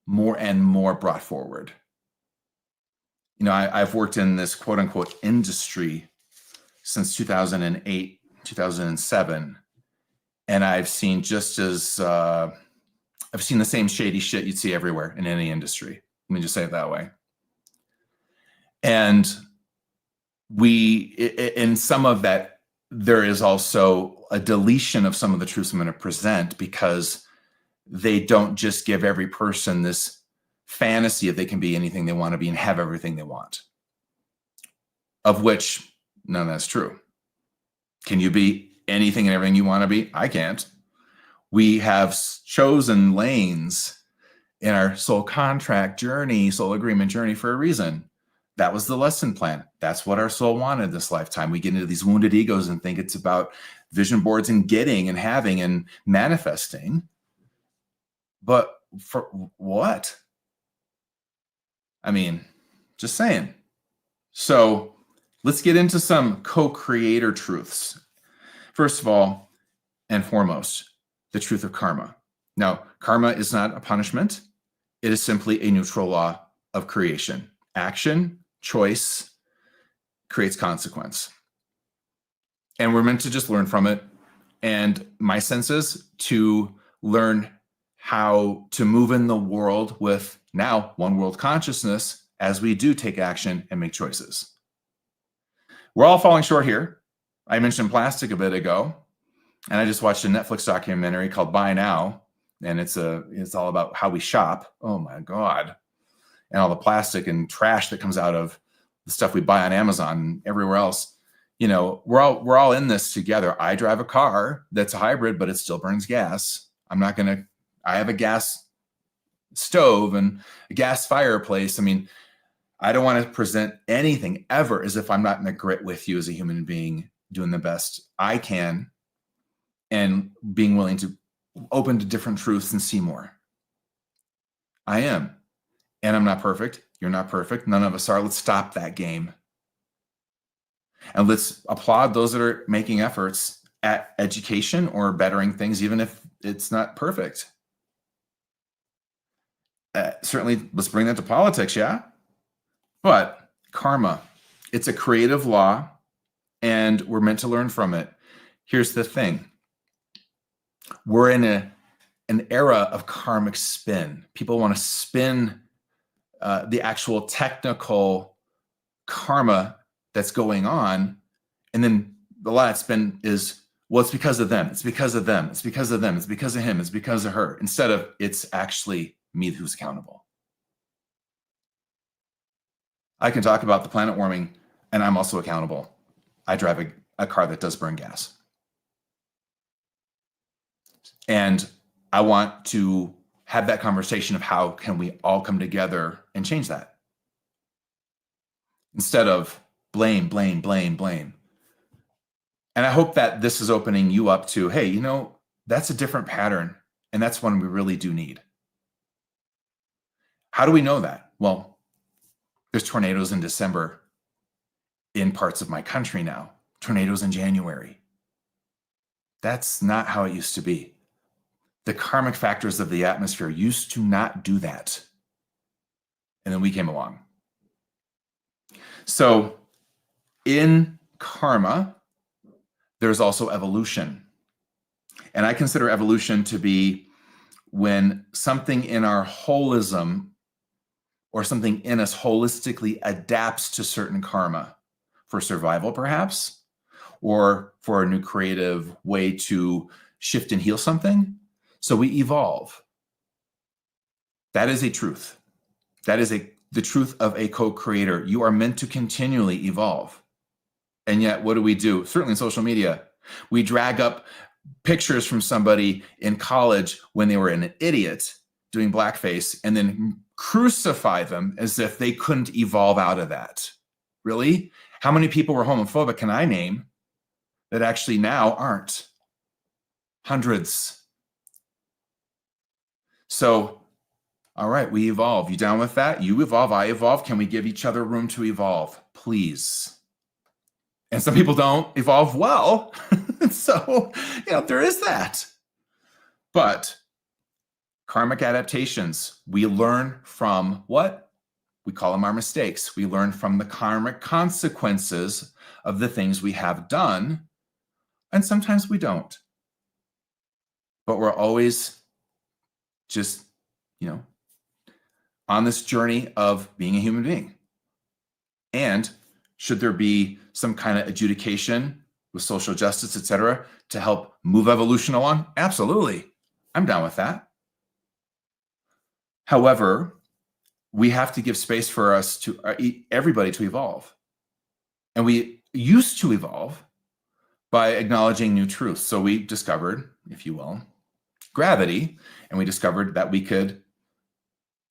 more and more brought forward. You know, I've worked in this quote unquote industry since 2008, 2007. And I've seen I've seen the same shady shit you'd see everywhere in any industry. Let me just say it that way. And in some of that, there is also a deletion of some of the truths I'm going to present, because they don't just give every person this fantasy of they can be anything they want to be and have everything they want, of which none of that's true. Can you be anything and everything you want to be? I can't. We have chosen lanes in our soul contract journey, soul agreement journey, for a reason. That was the lesson plan. That's what our soul wanted this lifetime. We get into these wounded egos and think it's about vision boards and getting and having and manifesting. But for what? I mean, just saying. So let's get into some co-creator truths. First of all and foremost, the truth of karma. Now, karma is not a punishment. It is simply a neutral law of creation. Action, choice creates consequence. And we're meant to just learn from it. And my sense is to learn how to move in the world with now one world consciousness as we do take action and make choices. We're all falling short here. I mentioned plastic a bit ago, and I just watched a Netflix documentary called Buy Now, and it's all about how we shop. Oh my God. And all the plastic and trash that comes out of the stuff we buy on Amazon and everywhere else. You know, we're all in this together. I drive a car that's a hybrid, but it still burns gas. I have a gas stove and a gas fireplace. I mean, I don't want to present anything ever as if I'm not in the grit with you as a human being, doing the best I can and being willing to open to different truths and see more. I am. And I'm not perfect. You're not perfect. None of us are. Let's stop that game. And let's applaud those that are making efforts at education or bettering things, even if it's not perfect. Certainly, let's bring that to politics, yeah? But karma, it's a creative law, and we're meant to learn from it. Here's the thing. We're in an era of karmic spin. People want to spin the actual technical karma that's going on. And then a lot of spin is, well, it's because of them. It's because of them. It's because of them. It's because of him. It's because of her. Instead of it's actually me who's accountable. I can talk about the planet warming, and I'm also accountable. I drive a car that does burn gas. And I want to have that conversation of how can we all come together and change that? Instead of blame, blame, blame, blame. And I hope that this is opening you up to, hey, you know, that's a different pattern. And that's one we really do need. How do we know that? Well, there's tornadoes in December in parts of my country now, tornadoes in January. That's not how it used to be. The karmic factors of the atmosphere used to not do that. And then we came along. So in karma, there's also evolution. And I consider evolution to be when something in our holism or something in us holistically adapts to certain karma for survival, perhaps, or for a new creative way to shift and heal something. So we evolve. That is a truth. That is the truth of a co-creator. You are meant to continually evolve. And yet, what do? Certainly in social media, we drag up pictures from somebody in college when they were an idiot doing blackface and then crucify them as if they couldn't evolve out of that. Really? How many people were homophobic can I name that actually now aren't? Hundreds. So, all right, we evolve. You down with that? You evolve, I evolve. Can we give each other room to evolve? Please. And some people don't evolve well. So, there is that. But karmic adaptations, we learn from what? We call them our mistakes. We learn from the karmic consequences of the things we have done. And sometimes we don't. But we're always just, on this journey of being a human being. And should there be some kind of adjudication with social justice, et cetera, to help move evolution along? Absolutely. I'm down with that. However, we have to give space for everybody to evolve. And we used to evolve by acknowledging new truths. So we discovered, if you will, gravity, and we discovered that we could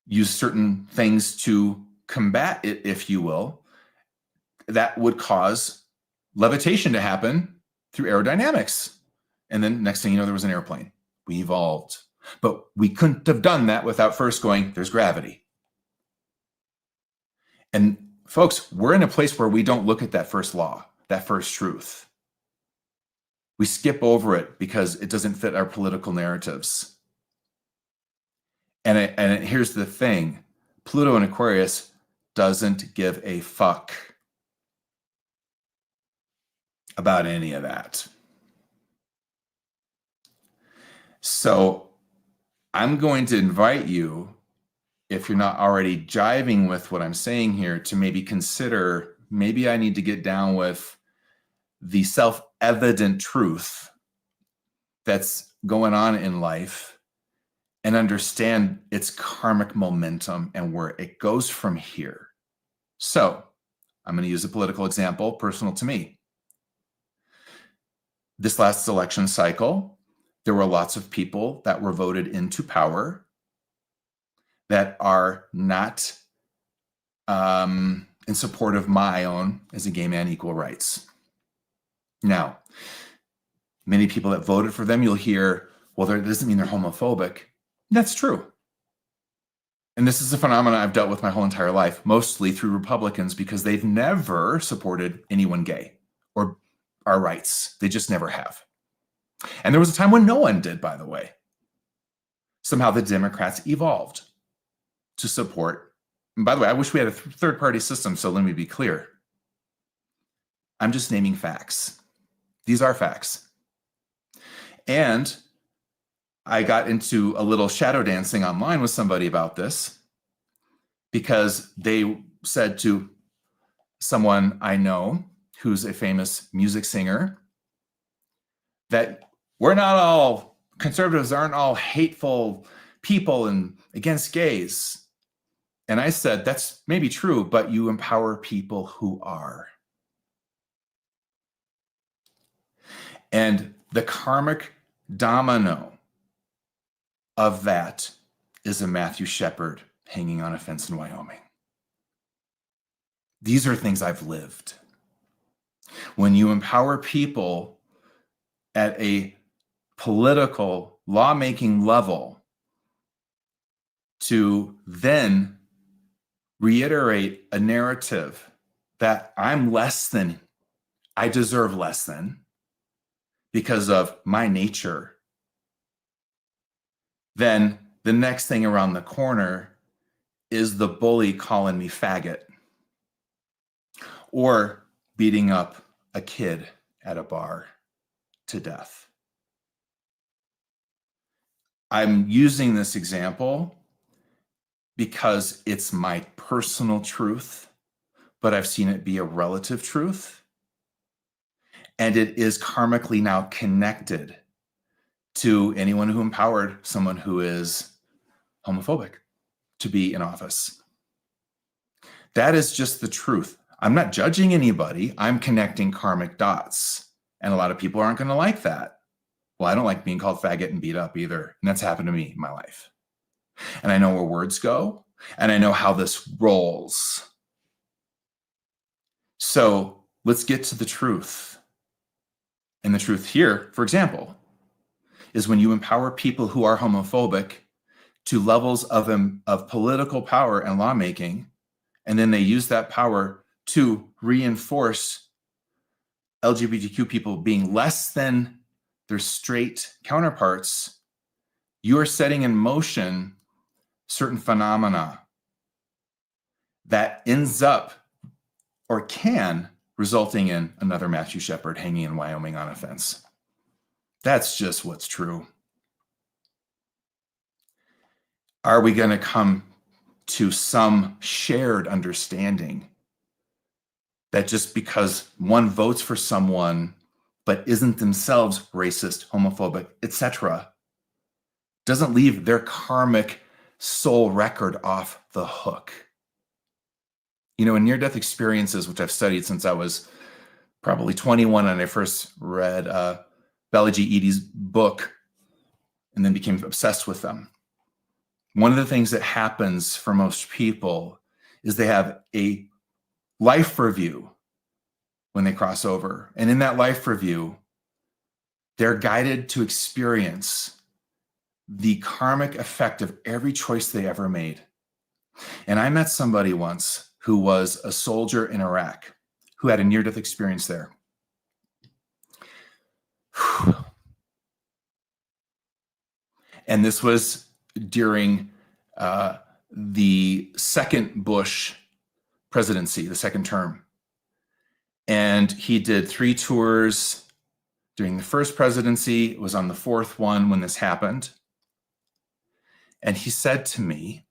use certain things to combat it, if you will, that would cause levitation to happen through aerodynamics. And then next thing you know, there was an airplane. We evolved. But we couldn't have done that without first going, there's gravity. And Folks, we're in a place where we don't look at that first law, that first truth. We skip over it because it doesn't fit our political narratives. And here's the thing. Pluto in Aquarius doesn't give a fuck about any of that. So I'm going to invite you, if you're not already jiving with what I'm saying here, to maybe consider, maybe I need to get down with the self-evident truth that's going on in life and understand its karmic momentum and where it goes from here. So I'm going to use a political example personal to me. This last election cycle, there were lots of people that were voted into power that are not in support of my own, as a gay man, equal rights. Now, many people that voted for them, you'll hear, well, that doesn't mean they're homophobic. That's true. And this is a phenomenon I've dealt with my whole entire life, mostly through Republicans, because they've never supported anyone gay or our rights. They just never have. And there was a time when no one did, by the way. Somehow the Democrats evolved to support. And by the way, I wish we had a third-party system, so let me be clear. I'm just naming facts. These are facts. And I got into a little shadow dancing online with somebody about this because they said to someone I know who's a famous music singer that we're not all, conservatives aren't all hateful people and against gays. And I said, that's maybe true, but you empower people who are. And the karmic domino of that is a Matthew Shepard hanging on a fence in Wyoming. These are things I've lived. When you empower people at a political lawmaking level to then reiterate a narrative that I'm less than, I deserve less than because of my nature, then the next thing around the corner is the bully calling me faggot or beating up a kid at a bar to death. I'm using this example because it's my personal truth, but I've seen it be a relative truth. And it is karmically now connected to anyone who empowered someone who is homophobic to be in office. That is just the truth. I'm not judging anybody. I'm connecting karmic dots. And a lot of people aren't going to like that. Well, I don't like being called faggot and beat up either. And that's happened to me in my life. And I know where words go, and I know how this rolls. So let's get to the truth. And the truth here, for example, is when you empower people who are homophobic to levels of political power and lawmaking, and then they use that power to reinforce LGBTQ people being less than their straight counterparts, you are setting in motion certain phenomena that ends up or can resulting in another Matthew Shepard hanging in Wyoming on a fence. That's just what's true. Are we going to come to some shared understanding that just because one votes for someone but isn't themselves racist, homophobic, etc., doesn't leave their karmic soul record off the hook? You know, in near-death experiences, which I've studied since I was probably 21 and I first read Bella G. Eady's book and then became obsessed with them. One of the things that happens for most people is they have a life review when they cross over. And in that life review, they're guided to experience the karmic effect of every choice they ever made. And I met somebody once who was a soldier in Iraq, who had a near-death experience there. And this was during the second Bush presidency, the second term. And he did 3 tours during the first presidency. It was on the 4th one when this happened. And he said to me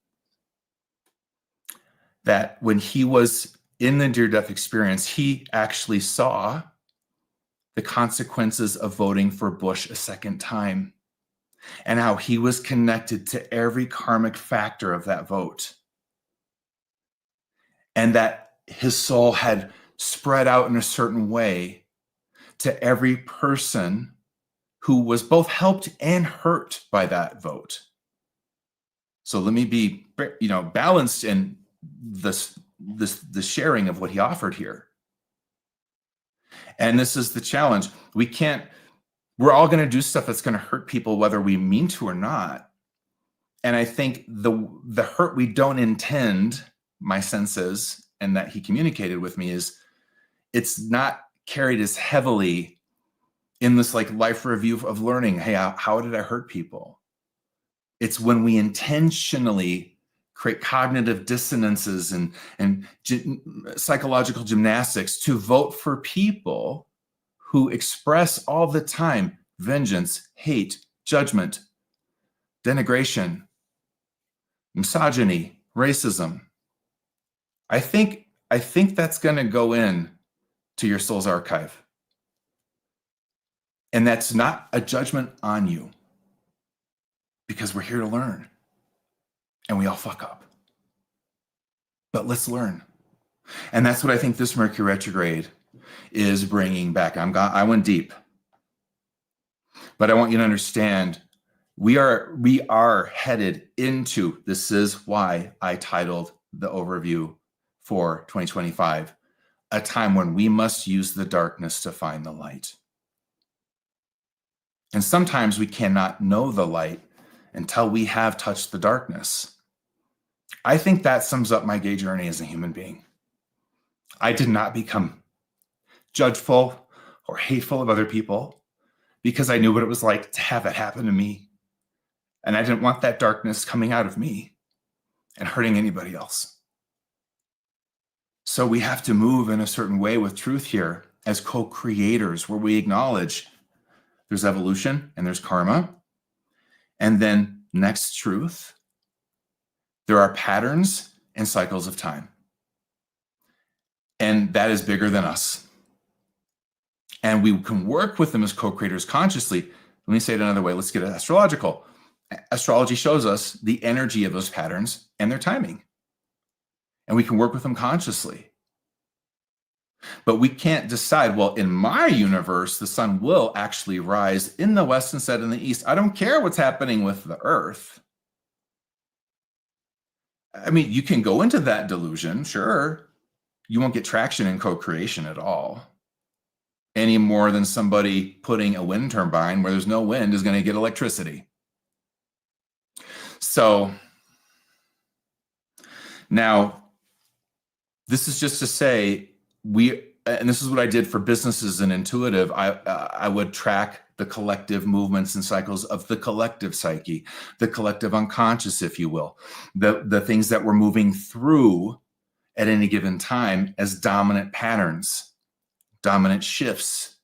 that when he was in the near-death experience, he actually saw the consequences of voting for Bush a second time, and how he was connected to every karmic factor of that vote. And that his soul had spread out in a certain way to every person who was both helped and hurt by that vote. So let me be, balanced in the sharing of what he offered here. And this is the challenge. We're all going to do stuff that's going to hurt people, whether we mean to or not. And I think the hurt we don't intend, my sense is, and that he communicated with me, is it's not carried as heavily in this like life review of learning. Hey, how did I hurt people? It's when we intentionally create cognitive dissonances and psychological gymnastics to vote for people who express all the time vengeance, hate, judgment, denigration, misogyny, racism. I think that's going to go in to your soul's archive. And that's not a judgment on you, because we're here to learn. And we all fuck up. But let's learn. And that's what I think this Mercury retrograde is bringing back. I went deep. But I want you to understand, we are headed into, this is why I titled the overview for 2025, a time when we must use the darkness to find the light. And sometimes we cannot know the light until we have touched the darkness. I think that sums up my gay journey as a human being. I did not become judgeful or hateful of other people because I knew what it was like to have it happen to me. And I didn't want that darkness coming out of me and hurting anybody else. So we have to move in a certain way with truth here as co-creators, where we acknowledge there's evolution and there's karma. And then next truth, there are patterns and cycles of time. And that is bigger than us. And we can work with them as co-creators consciously. Let me say it another way. Let's get it astrological. Astrology shows us the energy of those patterns and their timing. And we can work with them consciously. But we can't decide, well, in my universe, the sun will actually rise in the west instead of in the east. I don't care what's happening with the earth. I mean, you can go into that delusion, sure. You won't get traction in co-creation at all. Any more than somebody putting a wind turbine where there's no wind is going to get electricity. So now, this is just to say, and this is what I did for businesses and intuitive, I would track the collective movements and cycles of the collective psyche, the collective unconscious, if you will, the things that we're moving through at any given time as dominant patterns, dominant shifts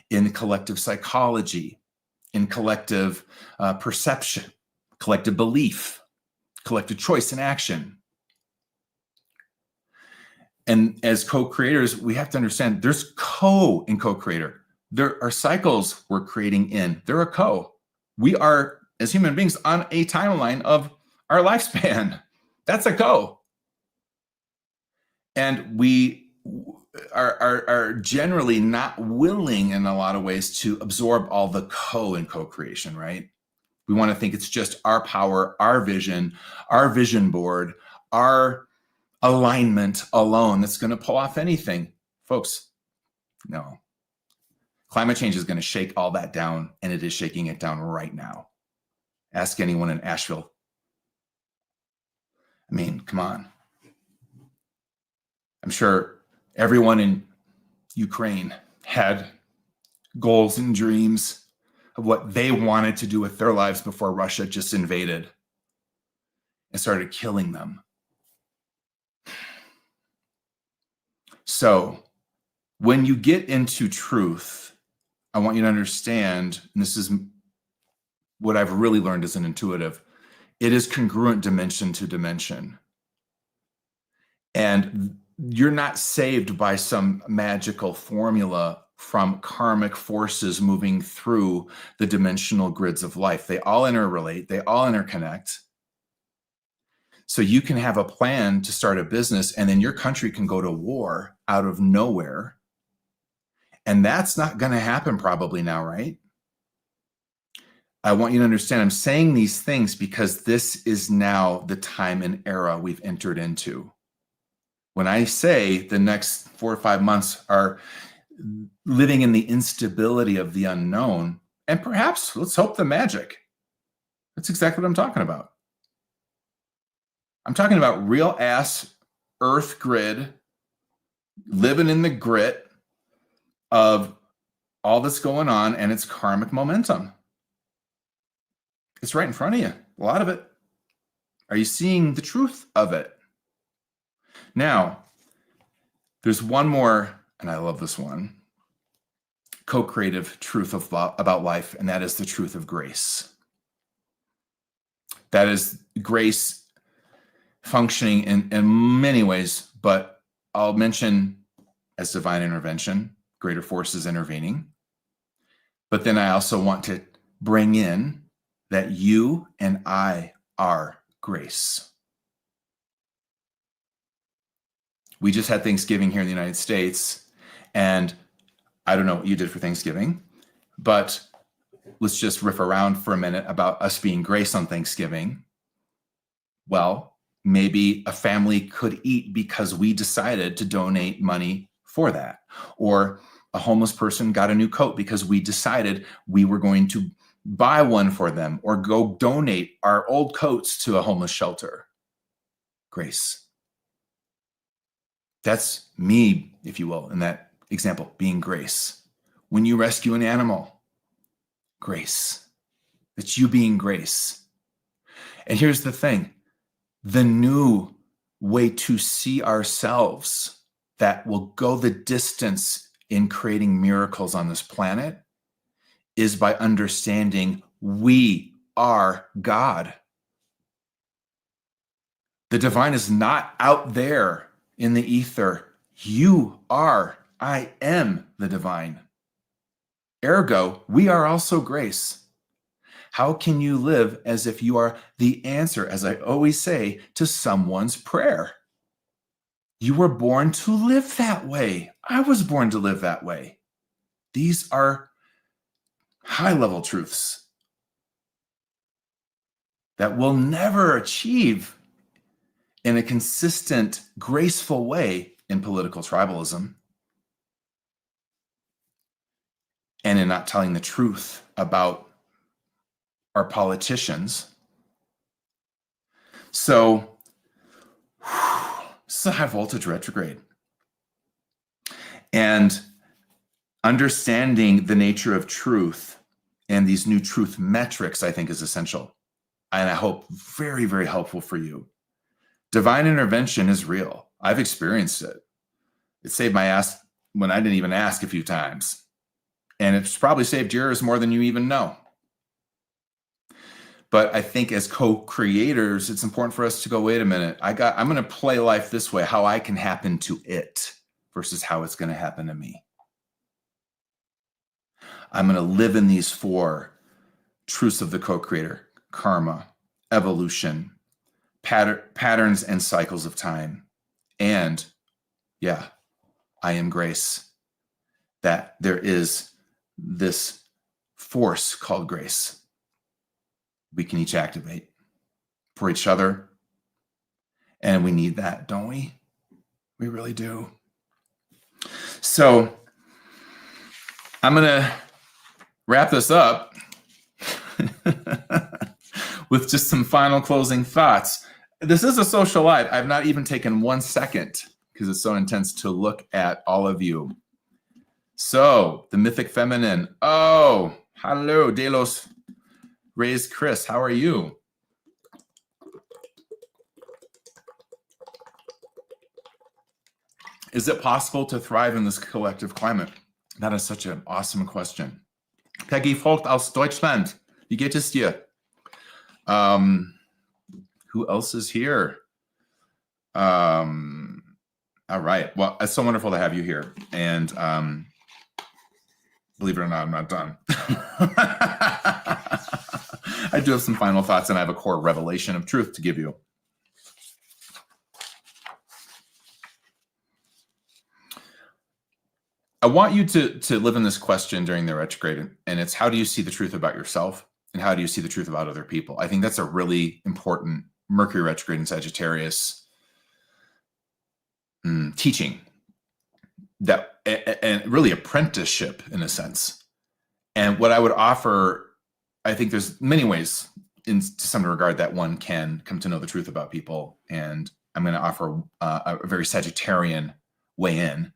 in collective psychology, in collective perception, collective belief, collective choice and action. And as co-creators, we have to understand there's co in co-creator. There are cycles we're creating in. They're a co. We are, as human beings, on a timeline of our lifespan. That's a co. And we are generally not willing in a lot of ways to absorb all the co in co-creation, right? We want to think it's just our power, our vision board, our alignment alone that's going to pull off anything. Folks, no. Climate change is going to shake all that down, and it is shaking it down right now. Ask anyone in Asheville. I mean, come on. I'm sure everyone in Ukraine had goals and dreams of what they wanted to do with their lives before Russia just invaded and started killing them. So when you get into truth, I want you to understand, and this is what I've really learned as an intuitive, it is congruent dimension to dimension. And you're not saved by some magical formula from karmic forces moving through the dimensional grids of life. They all interrelate, they all interconnect. So you can have a plan to start a business, and then your country can go to war out of nowhere. And that's not going to happen probably now, right? I want you to understand, I'm saying these things because this is now the time and era we've entered into. When I say the next 4 or 5 months are living in the instability of the unknown, and perhaps, let's hope, the magic. That's exactly what I'm talking about. I'm talking about real ass earth grid, living in the grit of all that's going on and its karmic momentum. It's right in front of you, a lot of it. Are you seeing the truth of it? Now, there's one more, and I love this one, co-creative truth about life, and that is the truth of grace. That is grace functioning in many ways, but I'll mention as divine intervention, greater forces intervening. But then I also want to bring in that you and I are grace. We just had Thanksgiving here in the United States, and I don't know what you did for Thanksgiving, but let's just riff around for a minute about us being grace on Thanksgiving. Well, maybe a family could eat because we decided to donate money for that. Or a homeless person got a new coat because we decided we were going to buy one for them or go donate our old coats to a homeless shelter. Grace. That's me, if you will, in that example, being grace. When you rescue an animal, grace. That's you being grace. And here's the thing. The new way to see ourselves that will go the distance in creating miracles on this planet is by understanding we are God. The divine is not out there in the ether. You are. I am the divine. Ergo, we are also grace. How can you live as if you are the answer, as I always say, to someone's prayer? You were born to live that way. I was born to live that way. These are high-level truths that we'll never achieve in a consistent, graceful way in political tribalism and in not telling the truth about our politicians. So this is a high voltage retrograde. And understanding the nature of truth and these new truth metrics, I think, is essential. And I hope very, very helpful for you. Divine intervention is real. I've experienced it. It saved my ass when I didn't even ask a few times. And it's probably saved yours more than you even know. But I think as co-creators, it's important for us to go, wait a minute, I'm going to play life this way, how I can happen to it versus how it's going to happen to me. I'm going to live in these 4 truths of the co-creator: karma, evolution, patterns and cycles of time. And yeah, I am grace. That there is this force called grace we can each activate for each other. And we need that, don't we? We really do. So I'm going to wrap this up with just some final closing thoughts. This is a social live. I've not even taken 1 second because it's so intense to look at all of you. So the mythic feminine. Oh, hello, Delos Reyes Chris. How are you? Is it possible to thrive in this collective climate? That is such an awesome question. Peggy folgt aus Deutschland. Wie geht es dir? Who else is here? All right. Well, it's so wonderful to have you here. And believe it or not, I'm not done. I do have some final thoughts, and I have a core revelation of truth to give you. I want you to live in this question during the retrograde, and it's, how do you see the truth about yourself, and how do you see the truth about other people? I think that's a really important Mercury retrograde in Sagittarius teaching, that, and really apprenticeship in a sense. And what I would offer, I think there's many ways to some regard that one can come to know the truth about people. And I'm going to offer a very Sagittarian way in.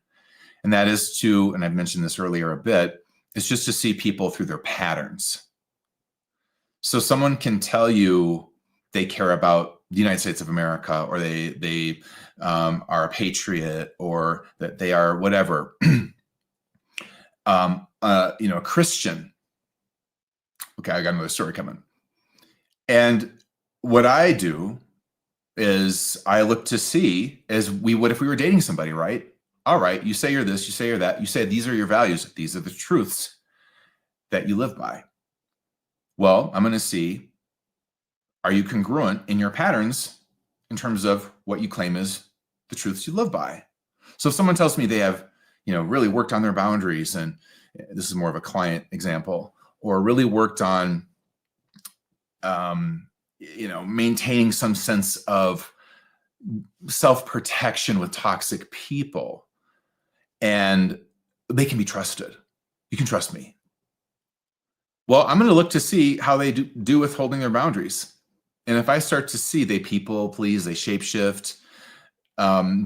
And that is to, and I've mentioned this earlier a bit, is just to see people through their patterns. So someone can tell you they care about the United States of America, or they are a patriot, or that they are whatever, a Christian. Okay, I got another story coming. And what I do is I look to see, as we would if we were dating somebody, right? All right, you say you're this, you say you're that, you say these are your values, these are the truths that you live by. Well, I'm going to see, are you congruent in your patterns in terms of what you claim is the truths you live by? So if someone tells me they have, really worked on their boundaries, and this is more of a client example, or really worked on, maintaining some sense of self-protection with toxic people, and they can be trusted. You can trust me. Well, I'm going to look to see how they do with holding their boundaries. And if I start to see they people please, they shapeshift,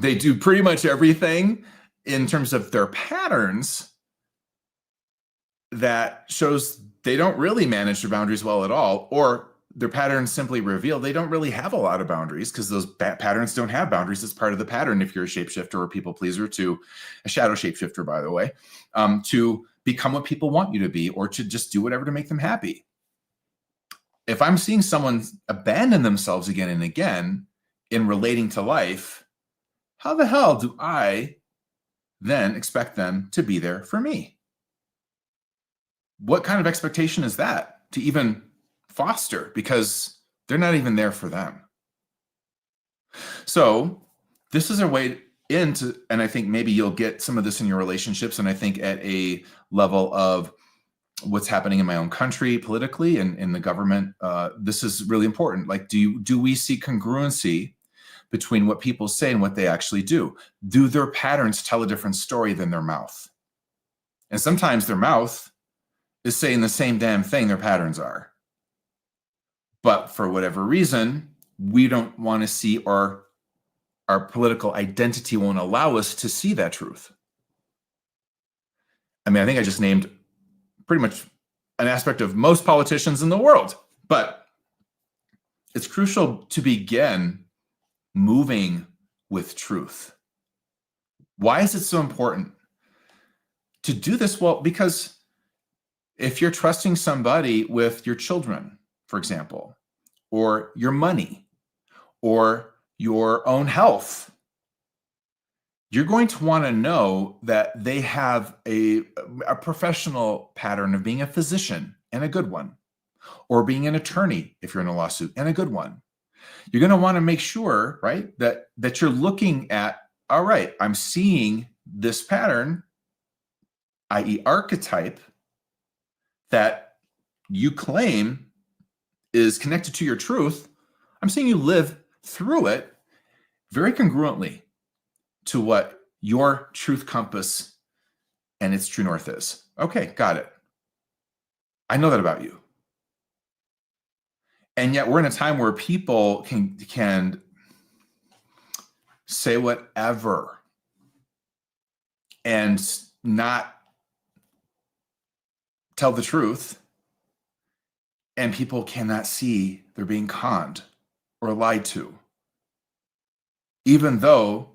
they do pretty much everything in terms of their patterns, that shows they don't really manage their boundaries well at all, or their patterns simply reveal they don't really have a lot of boundaries, because those patterns don't have boundaries. It's part of the pattern if you're a shapeshifter or a people pleaser, to a shadow shapeshifter, by the way, to become what people want you to be, or to just do whatever to make them happy. If I'm seeing someone abandon themselves again and again in relating to life, how the hell do I then expect them to be there for me? What kind of expectation is that to even foster? Because they're not even there for them. So this is a way into, and I think maybe you'll get some of this in your relationships. And I think at a level of what's happening in my own country politically and in the government, this is really important. Like, do we see congruency between what people say and what they actually do? Do their patterns tell a different story than their mouth? And sometimes their mouth is saying the same damn thing their patterns are. But for whatever reason, we don't want to see, or our political identity won't allow us to see that truth. I mean, I think I just named pretty much an aspect of most politicians in the world, but it's crucial to begin moving with truth. Why is it so important to do this? Well, because if you're trusting somebody with your children, for example, or your money, or your own health, you're going to want to know that they have a professional pattern of being a physician, and a good one, or being an attorney if you're in a lawsuit, and a good one. You're going to want to make sure, right, that you're looking at, all right, I'm seeing this pattern, i.e. archetype, that you claim is connected to your truth. I'm seeing you live through it very congruently to what your truth compass and its true north is. Okay, got it. I know that about you. And yet we're in a time where people can say whatever and not tell the truth, and people cannot see they're being conned or lied to. Even though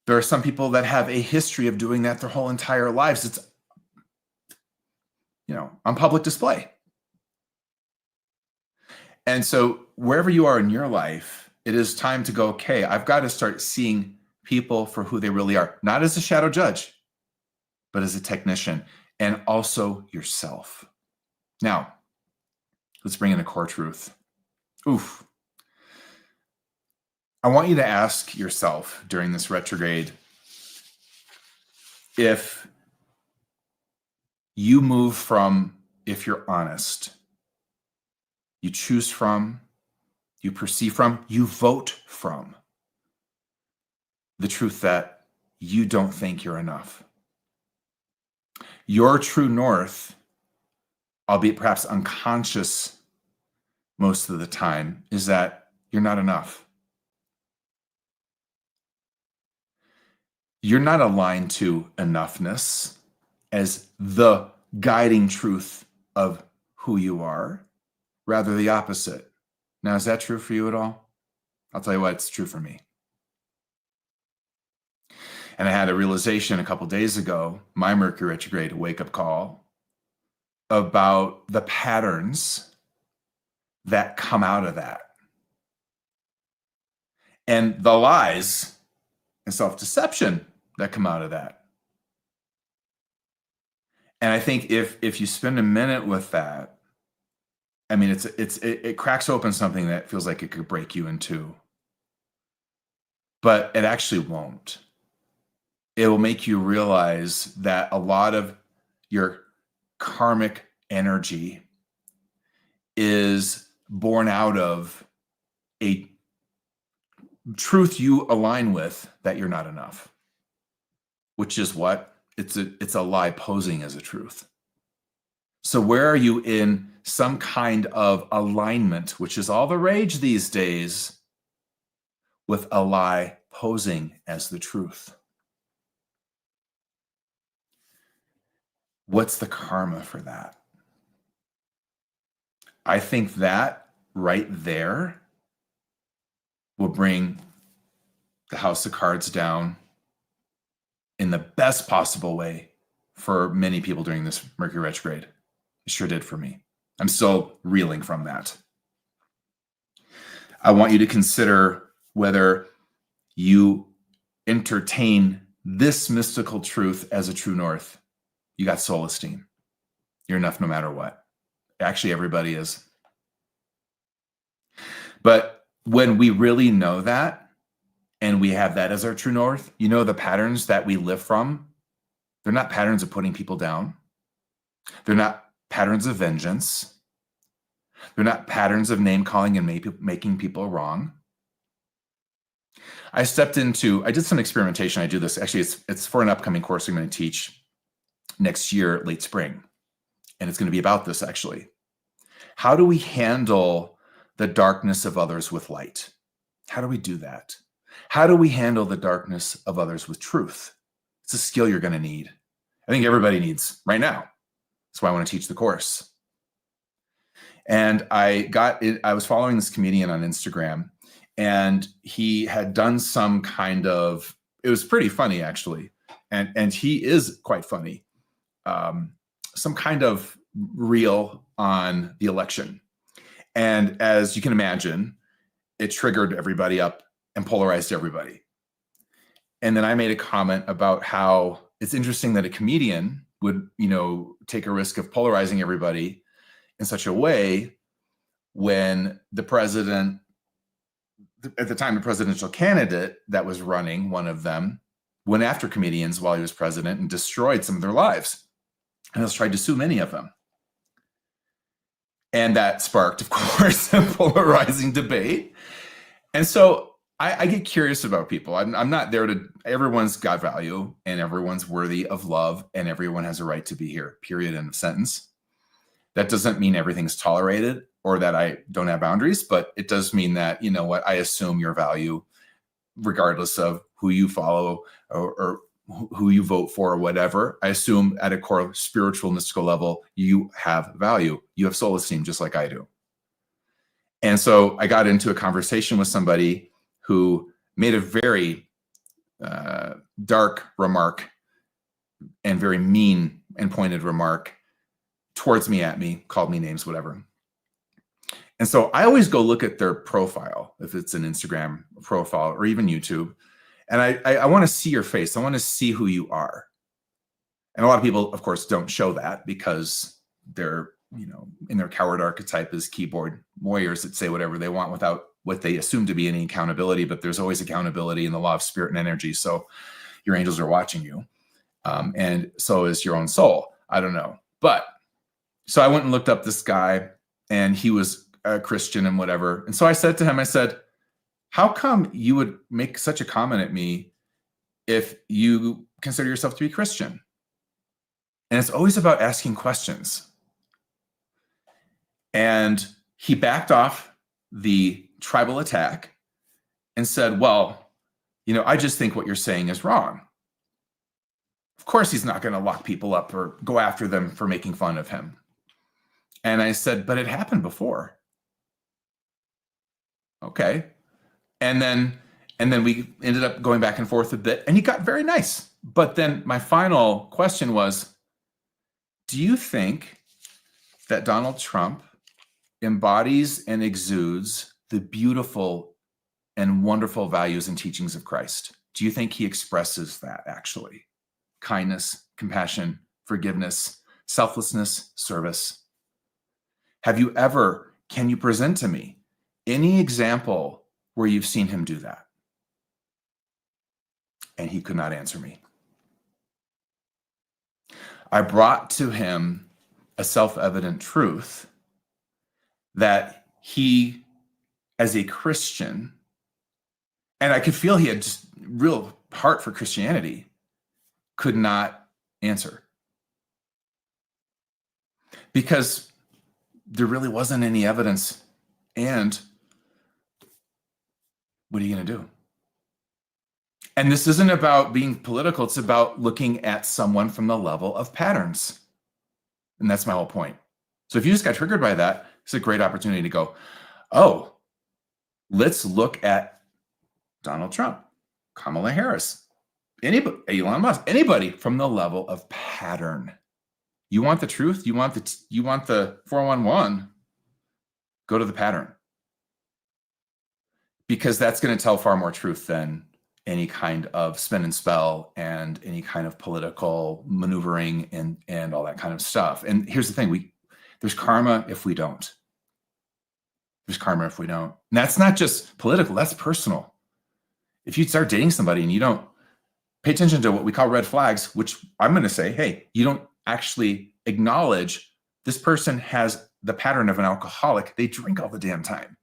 there are some people that have a history of doing that their whole entire lives. It's, on public display. And so wherever you are in your life, it is time to go, okay, I've got to start seeing people for who they really are, not as a shadow judge, but as a technician, and also yourself. Now, let's bring in a core truth. Oof. I want you to ask yourself during this retrograde if you move from, if you're honest, you choose from, you perceive from, you vote from the truth that you don't think you're enough. Your true north, albeit perhaps unconscious most of the time, is that you're not enough. You're not aligned to enoughness as the guiding truth of who you are, rather the opposite. Now, is that true for you at all? I'll tell you what, it's true for me. And I had a realization a couple days ago, my Mercury Retrograde wake-up call, about the patterns that come out of that. And the lies and self-deception that come out of that. And I think if you spend a minute with that, I mean, it cracks open something that feels like it could break you in two. But it actually won't. It will make you realize that a lot of your karmic energy is born out of a truth you align with, that you're not enough, which is what? It's a lie posing as a truth. So where are you in some kind of alignment, which is all the rage these days, with a lie posing as the truth? What's the karma for that? I think that right there will bring the house of cards down in the best possible way for many people during this Mercury retrograde. It sure did for me. I'm still reeling from that. I want you to consider whether you entertain this mystical truth as a true north. You got soul esteem. You're enough no matter what. Actually, everybody is. But when we really know that, and we have that as our true north, the patterns that we live from, they're not patterns of putting people down. They're not patterns of vengeance. They're not patterns of name calling and making people wrong. I did some experimentation. I do this, actually, it's for an upcoming course I'm going to teach next year, late spring. And it's going to be about this, actually. How do we handle the darkness of others with light? How do we do that? How do we handle the darkness of others with truth? It's a skill you're going to need. I think everybody needs right now. That's why I want to teach the course. And I was following this comedian on Instagram, and he had done some kind of, it was pretty funny, actually. And he is quite funny. Some kind of reel on the election. And as you can imagine, it triggered everybody up and polarized everybody. And then I made a comment about how it's interesting that a comedian would, take a risk of polarizing everybody in such a way when the president, at the time, the presidential candidate that was running, one of them, went after comedians while he was president and destroyed some of their lives. And has tried to sue many of them. And that sparked, of course, a polarizing debate. And so I get curious about people. I'm not there to, everyone's got value and everyone's worthy of love and everyone has a right to be here, period, end of sentence. That doesn't mean everything's tolerated or that I don't have boundaries, but it does mean that, I assume your value regardless of who you follow or who you vote for or whatever. I assume at a core spiritual, mystical level, you have value. You have soul esteem, just like I do. And so I got into a conversation with somebody who made a very dark remark and very mean and pointed remark towards me, at me, called me names, whatever. And so I always go look at their profile, if it's an Instagram profile or even YouTube. And I want to see your face. I want to see who you are. And a lot of people, of course, don't show that because they're, in their coward archetype as keyboard warriors that say whatever they want without what they assume to be any accountability. But there's always accountability in the law of spirit and energy. So your angels are watching you. And so is your own soul. I don't know. But so I went and looked up this guy, and he was a Christian and whatever. And so I said to him, I said, how come you would make such a comment at me if you consider yourself to be Christian? And it's always about asking questions. And he backed off the tribal attack and said, well, I just think what you're saying is wrong. Of course, he's not going to lock people up or go after them for making fun of him. And I said, but it happened before. Okay. And then we ended up going back and forth a bit, and he got very nice. But then my final question was, do you think that Donald Trump embodies and exudes the beautiful and wonderful values and teachings of Christ? Do you think he expresses that actually? Kindness, compassion, forgiveness, selflessness, service. Can you present to me any example where you've seen him do that? And he could not answer me. I brought to him a self-evident truth that he, as a Christian, and I could feel he had just real heart for Christianity, could not answer. Because there really wasn't any evidence. And what are you going to do? And this isn't about being political. It's about looking at someone from the level of patterns. And that's my whole point. So if you just got triggered by that, it's a great opportunity to go, oh, let's look at Donald Trump, Kamala Harris, anybody, Elon Musk, anybody from the level of pattern. You want the truth? You want the 411? Go to the pattern. Because that's going to tell far more truth than any kind of spin and spell and any kind of political maneuvering and all that kind of stuff. And here's the thing, there's karma if we don't. There's karma if we don't. And that's not just political, that's personal. If you start dating somebody and you don't pay attention to what we call red flags, which I'm going to say, hey, you don't actually acknowledge this person has the pattern of an alcoholic. They drink all the damn time.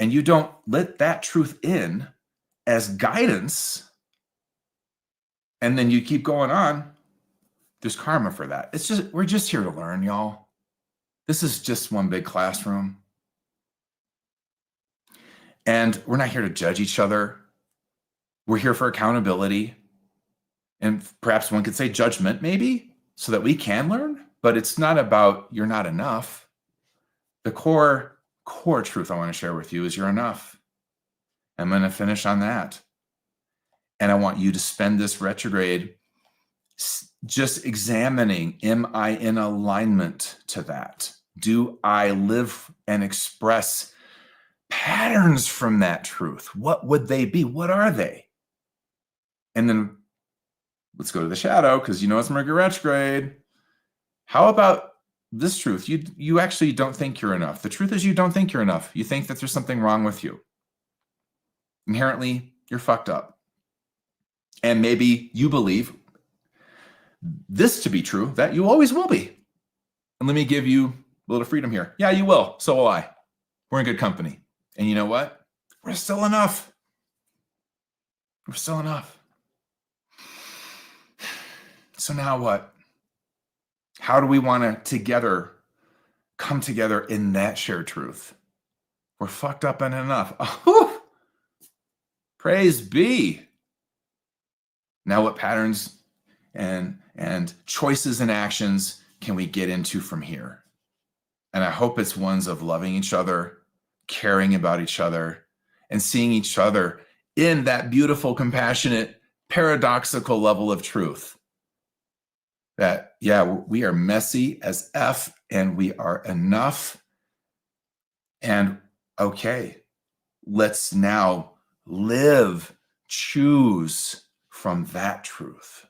And you don't let that truth in as guidance, and then you keep going on, there's karma for that. We're just here to learn, y'all. This is just one big classroom. And we're not here to judge each other. We're here for accountability. And perhaps one could say judgment, maybe, so that we can learn. But it's not about you're not enough. The core truth I want to share with you is you're enough. I'm going to finish on that. And I want you to spend this retrograde just examining, am I in alignment to that? Do I live and express patterns from that truth? What would they be? What are they? And then let's go to the shadow, because it's Mercury Retrograde. How about this truth? You actually don't think you're enough. The truth is you don't think you're enough. You think that there's something wrong with you. Inherently, you're fucked up. And maybe you believe this to be true, that you always will be. And let me give you a little freedom here. Yeah, you will. So will I. We're in good company. And you know what? We're still enough. We're still enough. So now what? How do we want to come together in that shared truth? We're fucked up and enough. Oh, praise be. Now what patterns and choices and actions can we get into from here? And I hope it's ones of loving each other, caring about each other, and seeing each other in that beautiful, compassionate, paradoxical level of truth. That, yeah, we are messy as F and we are enough. And okay, let's now live, choose from that truth.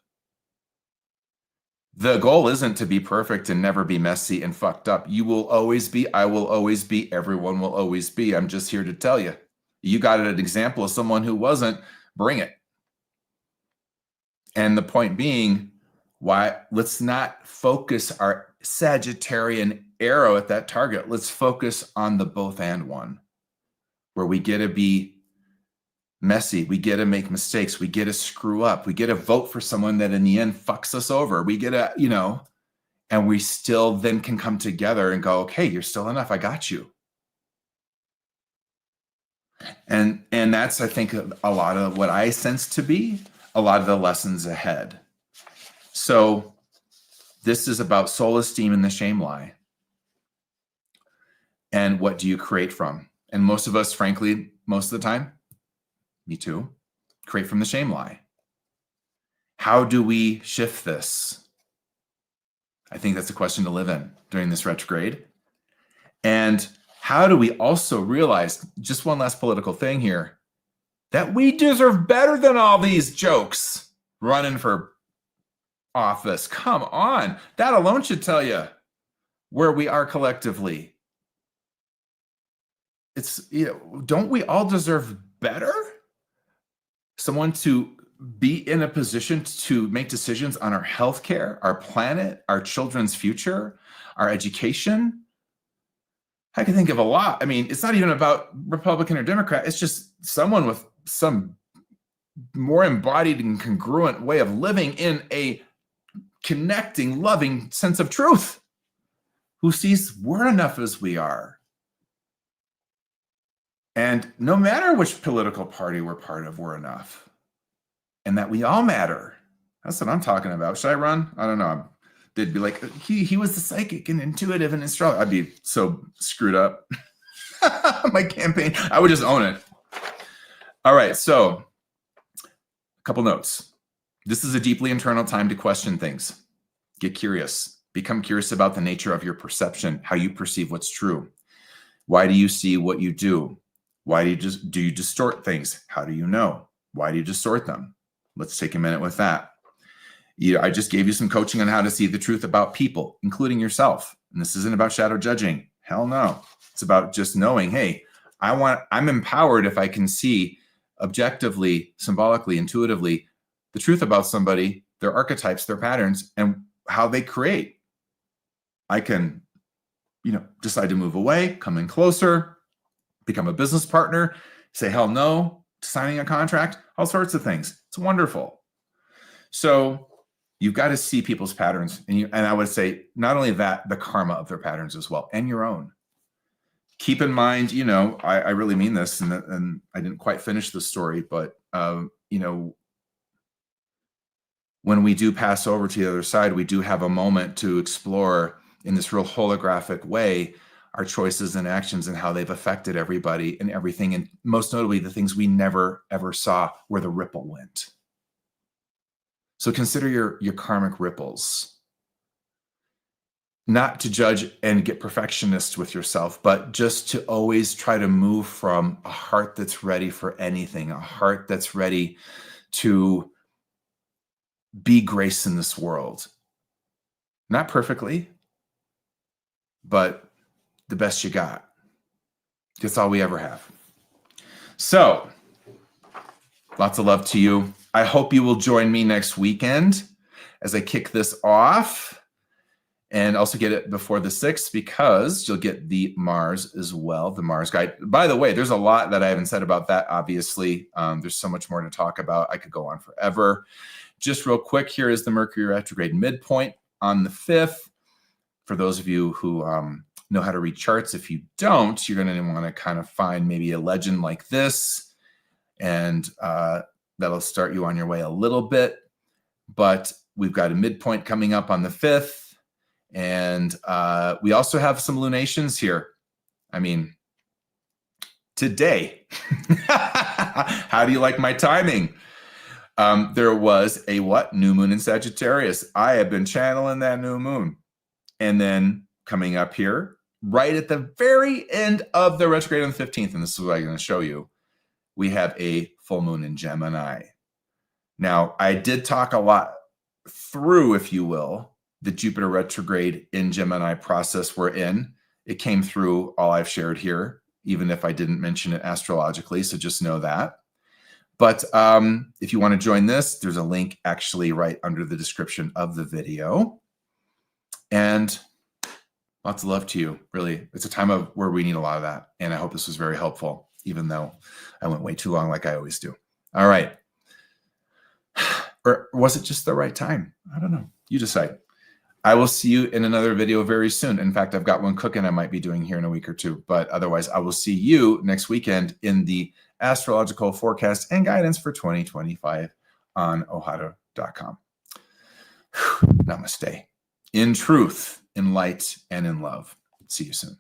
The goal isn't to be perfect and never be messy and fucked up. You will always be, I will always be, everyone will always be. I'm just here to tell you. You got an example of someone who wasn't, bring it. And the point being, why let's not focus our Sagittarian arrow at that target. Let's focus on the both and one, where we get to be messy, we get to make mistakes, we get to screw up, we get to vote for someone that in the end fucks us over, we get to, and we still then can come together and go, okay, you're still enough, I got you. And that's, I think, a lot of what I sense to be a lot of the lessons ahead. So this is about soul esteem and the shame lie. And what do you create from? And most of us, frankly, most of the time, me too, create from the shame lie. How do we shift this? I think that's a question to live in during this retrograde. And how do we also realize, just one last political thing here, that we deserve better than all these jokes running for office? Come on. That alone should tell you where we are collectively. It's, don't we all deserve better? Someone to be in a position to make decisions on our healthcare, our planet, our children's future, our education. I can think of a lot. I mean, it's not even about Republican or Democrat. It's just someone with some more embodied and congruent way of living in a connecting, loving sense of truth, who sees we're enough as we are. And no matter which political party we're part of, we're enough. And that we all matter. That's what I'm talking about. Should I run? I don't know. They'd be like, he was the psychic and intuitive and astrologer. I'd be so screwed up. My campaign, I would just own it. All right, so a couple notes. This is a deeply internal time to question things. Get curious. Become curious about the nature of your perception, how you perceive what's true. Why do you see what you do? Why do you distort things? How do you know? Why do you distort them? Let's take a minute with that. I just gave you some coaching on how to see the truth about people, including yourself. And this isn't about shadow judging. Hell no. It's about just knowing, hey, I'm empowered if I can see objectively, symbolically, intuitively, the truth about somebody, their archetypes, their patterns, and how they create. I can, decide to move away, come in closer, become a business partner, say hell no to signing a contract, all sorts of things. It's wonderful. So you've got to see people's patterns. And I would say not only that, the karma of their patterns as well, and your own. Keep in mind, I really mean this, and I didn't quite finish the story, but, when we do pass over to the other side, we do have a moment to explore in this real holographic way our choices and actions and how they've affected everybody and everything. And most notably, the things we never, ever saw where the ripple went. So consider your karmic ripples. Not to judge and get perfectionist with yourself, but just to always try to move from a heart that's ready for anything, a heart that's ready to be grace in this world. Not perfectly, but the best you got. That's all we ever have. So, lots of love to you. I hope you will join me next weekend as I kick this off, and also get it before the 6th, because you'll get the Mars as well, the Mars guide. By the way, there's a lot that I haven't said about that, obviously. There's so much more to talk about. I could go on forever. Just real quick, here is the Mercury retrograde midpoint on the 5th. For those of you who know how to read charts, if you don't, you're going to want to kind of find maybe a legend like this, and that'll start you on your way a little bit. but we've got a midpoint coming up on the 5th. And we also have some lunations here. I mean, today. How do you like my timing? There was a what? New moon in Sagittarius. I have been channeling that new moon. And then coming up here, right at the very end of the retrograde on the 15th, and this is what I'm going to show you, we have a full moon in Gemini. Now, I did talk a lot through, if you will, the Jupiter retrograde in Gemini process we're in. It came through all I've shared here, even if I didn't mention it astrologically, so just know that. But if you want to join this, there's a link actually right under the description of the video. And lots of love to you, really. It's a time of where we need a lot of that. And I hope this was very helpful, even though I went way too long like I always do. All right. Or was it just the right time? I don't know. You decide. I will see you in another video very soon. In fact, I've got one cooking I might be doing here in a week or two. But otherwise, I will see you next weekend in the Astrological forecast and guidance for 2025 on ohado.com. Namaste. In truth, in light, and in love. See you soon.